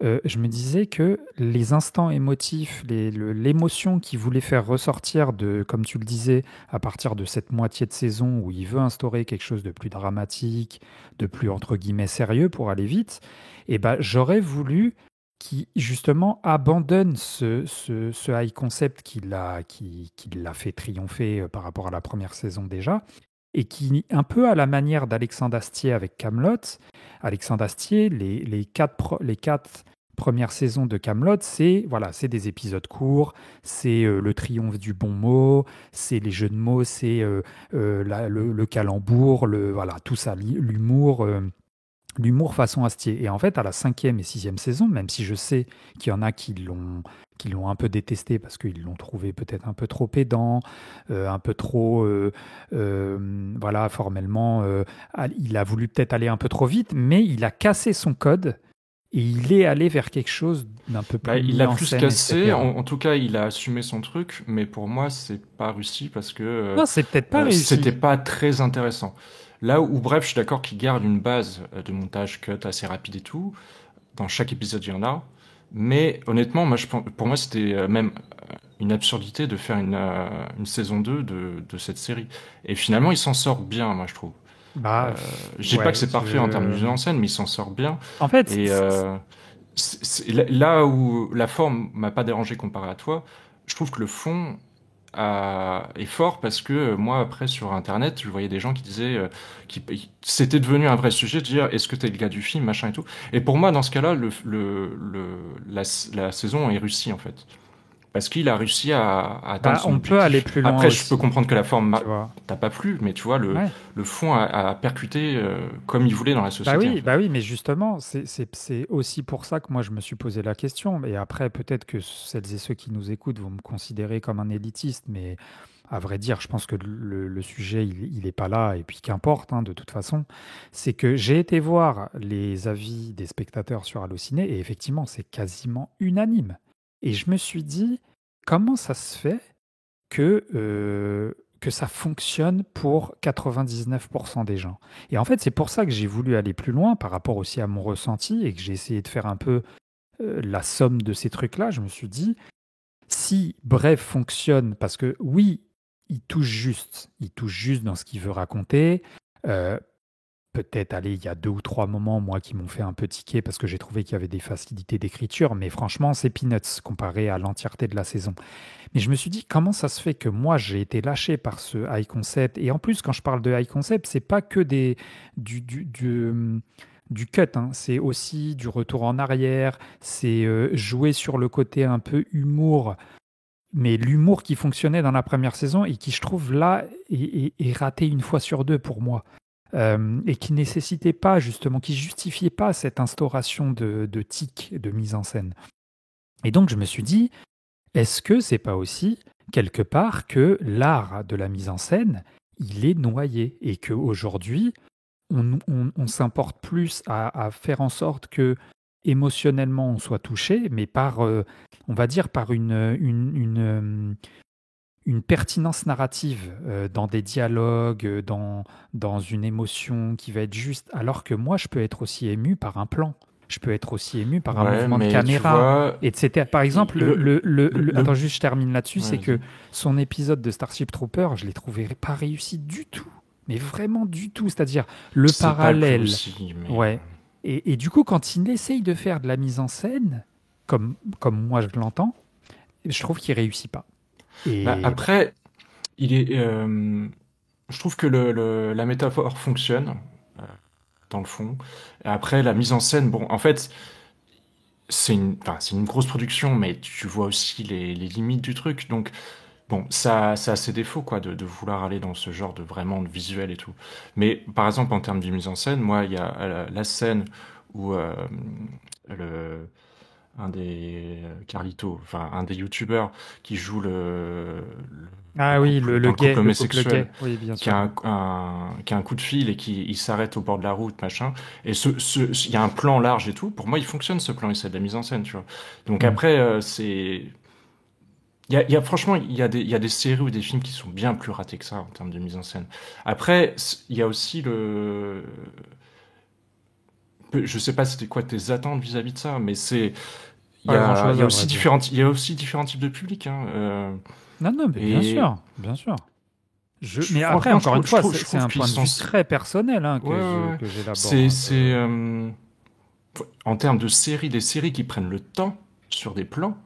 je me disais que les instants émotifs, l'émotion qu'il voulait faire ressortir de, comme tu le disais, à partir de cette moitié de saison où il veut instaurer quelque chose de plus dramatique, de plus entre guillemets sérieux pour aller vite, et ben j'aurais voulu qu'il justement abandonne ce high concept qui l'a fait triompher par rapport à la première saison déjà, et qui, un peu à la manière d'Alexandre Astier avec Camelot, Alexandre Astier, les quatre premières saisons de Camelot, c'est voilà, c'est des épisodes courts, c'est le triomphe du bon mot, c'est les jeux de mots, c'est le calembour, voilà, tout ça, l'humour. L'humour façon Astier. Et en fait, à la cinquième et sixième saison, même si je sais qu'il y en a qui l'ont un peu détesté parce qu'ils l'ont trouvé peut-être un peu trop pédant, un peu trop, voilà, formellement, il a voulu peut-être aller un peu trop vite, mais il a cassé son code et il est allé vers quelque chose d'un peu bah, plus il mis l'a en plus scène, cassé. etc. En tout cas, il a assumé son truc, mais pour moi, c'est pas réussi parce que Non, c'est peut-être pas c'était réussi. pas très intéressant. Là où, bref, je suis d'accord qu'il garde une base de montage cut assez rapide et tout. Dans chaque épisode, il y en a. Mais honnêtement, pour moi, c'était même une absurdité de faire une saison 2 de cette série. Et finalement, il s'en sort bien, moi, je trouve. Bah, Je dis pas que ouais, c'est parfait en termes de mise en scène, mais il s'en sort bien. en fait, Et là où la forme m'a pas dérangé comparé à toi, je trouve que le fond est fort parce que moi, après, sur Internet, je voyais des gens qui disaient c'était devenu un vrai sujet de dire est-ce que t'es le gars du film, machin et tout. Et pour moi, dans ce cas-là, la saison est réussie, en fait. parce qu'il a réussi à atteindre Bah, son on peut aller objectif. plus loin Après, je peux aussi, comprendre que la forme tu vois. t'a pas plu, mais tu vois, Ouais. le fond a percuté comme il voulait dans la société, en fait. Bah oui, mais justement, c'est aussi pour ça que moi je me suis posé la question. Et après, peut-être que celles et ceux qui nous écoutent vont me considérer comme un élitiste, mais à vrai dire, je pense que le sujet, il est pas là, et puis qu'importe, hein, de toute façon. C'est que j'ai été voir les avis des spectateurs sur Allociné, et effectivement, c'est quasiment unanime. Et je me suis dit, comment ça se fait que ça fonctionne pour 99% des gens. Et en fait, c'est pour ça que j'ai voulu aller plus loin par rapport aussi à mon ressenti et que j'ai essayé de faire un peu la somme de ces trucs-là. Je me suis dit, si Bref fonctionne, parce que oui, il touche juste dans ce qu'il veut raconter. Euh, Peut-être, allez, il y a 2 ou 3 moments, moi, qui m'ont fait un peu tiquer parce que j'ai trouvé qu'il y avait des facilités d'écriture, mais franchement, c'est peanuts comparé à l'entièreté de la saison. Mais je me suis dit, comment ça se fait que moi, j'ai été lâché par ce high concept? Et en plus, quand je parle de high concept, c'est pas que du cut, hein. C'est aussi du retour en arrière, c'est jouer sur le côté un peu humour, mais l'humour qui fonctionnait dans la première saison et qui, je trouve, là, est raté une fois sur deux pour moi. Et qui nécessitait pas, justement, qui justifiait pas cette instauration de tic, de mise en scène. Et donc, je me suis dit, est-ce que c'est pas aussi quelque part que l'art de la mise en scène, il est noyé et qu'aujourd'hui, on s'importe plus à faire en sorte que émotionnellement on soit touché, mais par, on va dire, par une pertinence narrative dans des dialogues, dans une émotion qui va être juste, alors que moi, je peux être aussi ému par un plan. Je peux être aussi ému par un Ouais, mouvement de mais tu caméra, vois, etc. Par exemple, attends, juste je termine là-dessus, ouais, c'est que vas-y. son épisode de Starship Trooper, je l'ai trouvé pas réussi du tout. Mais vraiment du tout. C'est-à-dire, le C'est pas le plus parallèle. aussi, mais Ouais. Et du coup, quand il essaye de faire de la mise en scène, comme moi je l'entends, je trouve qu'il réussit pas. bah, Et bon. après, il est, je trouve que la métaphore fonctionne euh, dans le fond. Et après, la mise en scène, bon, en fait, c'est une grosse production, mais tu vois aussi les limites du truc. Donc, bon, ça a ses défauts, quoi, de vouloir aller dans ce genre de vraiment de visuel et tout. Mais par exemple, en termes de mise en scène, moi, il y a la scène où le, un des Carlito, enfin un des youtubeurs qui joue Ah oui, dans le couple le couple homosexuel, gay, oui, bien qui a sûr. qui a un coup de fil et qui il s'arrête au bord de la route, machin. Et il y a un plan large et tout. Pour moi, il fonctionne ce plan, et c'est de la mise en scène, tu vois. Donc Mm. après, franchement, il y a des séries ou des films qui sont bien plus ratés que ça en termes de mise en scène. Après, il y a aussi je sais pas c'était quoi tes attentes vis-à-vis de ça, mais Pas il grand-chose y a à aussi vrai dire. il y a aussi différents types de publics, hein, Non, non, mais bien et sûr, bien sûr. Mais après, franchement, encore une fois, je c'est trouve un qu'ils point de sont, vue très personnel, hein, ouais, ouais, ouais. que j'élabore. C'est, Hein. c'est, en termes de séries, des séries qui prennent le temps sur des plans,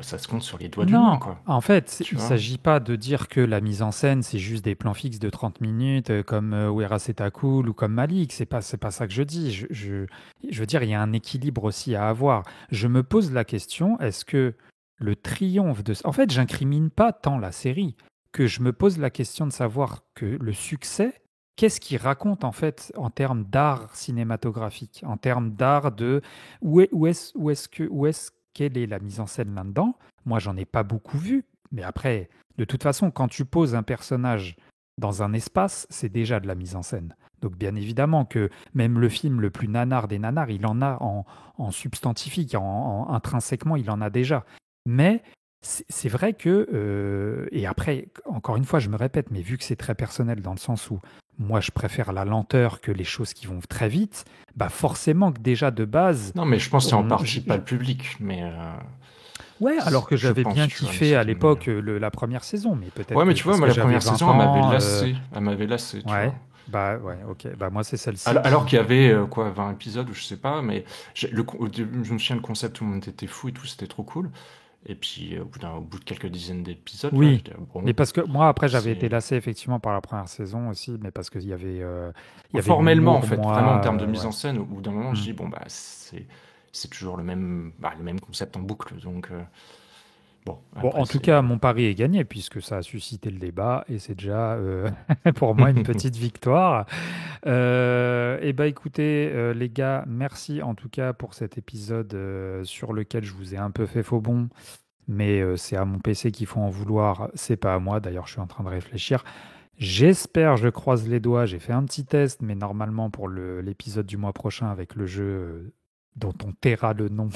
ça se compte sur les doigts d'une main, Non, quoi. en fait, Tu il ne vois? s'agit pas de dire que la mise en scène, c'est juste des plans fixes de 30 minutes, comme Wera Cool ou comme Malik. C'est pas ça que je dis. Je veux dire, il y a un équilibre aussi à avoir. Je me pose la question, est-ce que le triomphe de... En fait, j'incrimine pas tant la série que je me pose la question de savoir que le succès, qu'est-ce qu'il raconte en fait en termes d'art cinématographique, en termes d'art de... Où est-ce quelle est la mise en scène là-dedans? Moi, j'en ai pas beaucoup vu, mais après, de toute façon, quand tu poses un personnage dans un espace, c'est déjà de la mise en scène. Donc, bien évidemment que même le film le plus nanar des nanars, il en a en substantifique, intrinsèquement, il en a déjà. Mais c'est vrai que, et après, encore une fois, je me répète, mais vu que c'est très personnel dans le sens où moi, je préfère la lenteur que les choses qui vont très vite, bah forcément que déjà de base, Non, mais je pense que c'est en on, partie pas le public, mais ouais, alors que je j'avais pense, bien tu vois, d'une kiffé à certaine manière. l'époque la première saison, mais peut-être Ouais, mais que tu vois, parce moi, que la j'avais première 20 saison, elle m'avait ans. lassé. Elle m'avait lassé, tu vois. Ouais, bah ouais, ok. Bah moi, c'est celle-ci Alors qui... qu'il y avait, quoi, 20 épisodes, ou je sais pas, mais au début, je me souviens, le concept, tout le monde était fou et tout, c'était trop cool. Et puis, au bout de quelques dizaines d'épisodes, là, Oui, j'étais, mais bon, parce que moi, après, j'avais été c'est... lassé effectivement par la première saison aussi, mais parce qu'il y avait Formellement, en l'humour, fait, vraiment en moi, termes de mise ouais. en scène, au bout d'un moment, je Hmm. dis, bon, bah, c'est toujours le même concept en boucle. Donc, Bon, Bon, après, en tout cas, mon pari est gagné puisque ça a suscité le débat et c'est déjà pour moi une petite victoire. Eh ben, écoutez, les gars, merci en tout cas pour cet épisode sur lequel je vous ai un peu fait faux bon, mais c'est à mon PC qu'il faut en vouloir, c'est pas à moi. D'ailleurs, je suis en train de réfléchir. J'espère, je croise les doigts, j'ai fait un petit test, mais normalement pour l'épisode du mois prochain avec le jeu dont on taira le nom,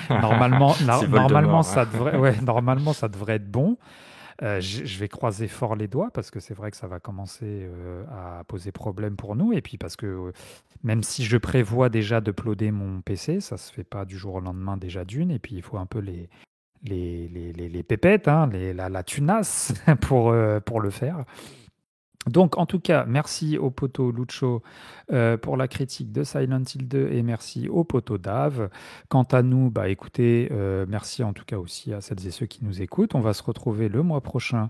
c'est normalement Voldemort. ça devrait, ouais, normalement ça devrait être bon. Je vais croiser fort les doigts parce que c'est vrai que ça va commencer à poser problème pour nous. Et puis parce que même si je prévois déjà d'uploader mon PC, ça se fait pas du jour au lendemain déjà d'une. Et puis il faut un peu les pépettes, hein, la tunasse pour le faire. Donc, en tout cas, merci au poteau Lucho pour la critique de Silent Hill 2 et merci au poteau Dave. Quant à nous, bah écoutez, merci en tout cas aussi à celles et ceux qui nous écoutent. On va se retrouver le mois prochain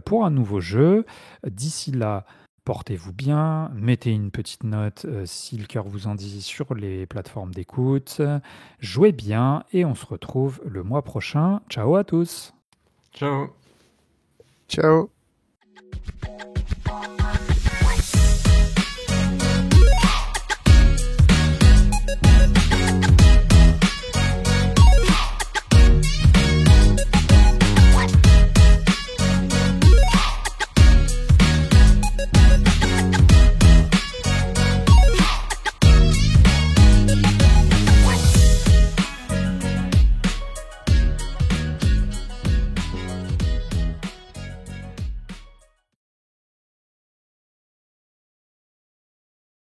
pour un nouveau jeu. D'ici là, portez-vous bien, mettez une petite note si le cœur vous en dit sur les plateformes d'écoute. Jouez bien et on se retrouve le mois prochain. Ciao à tous. Ciao. Ciao.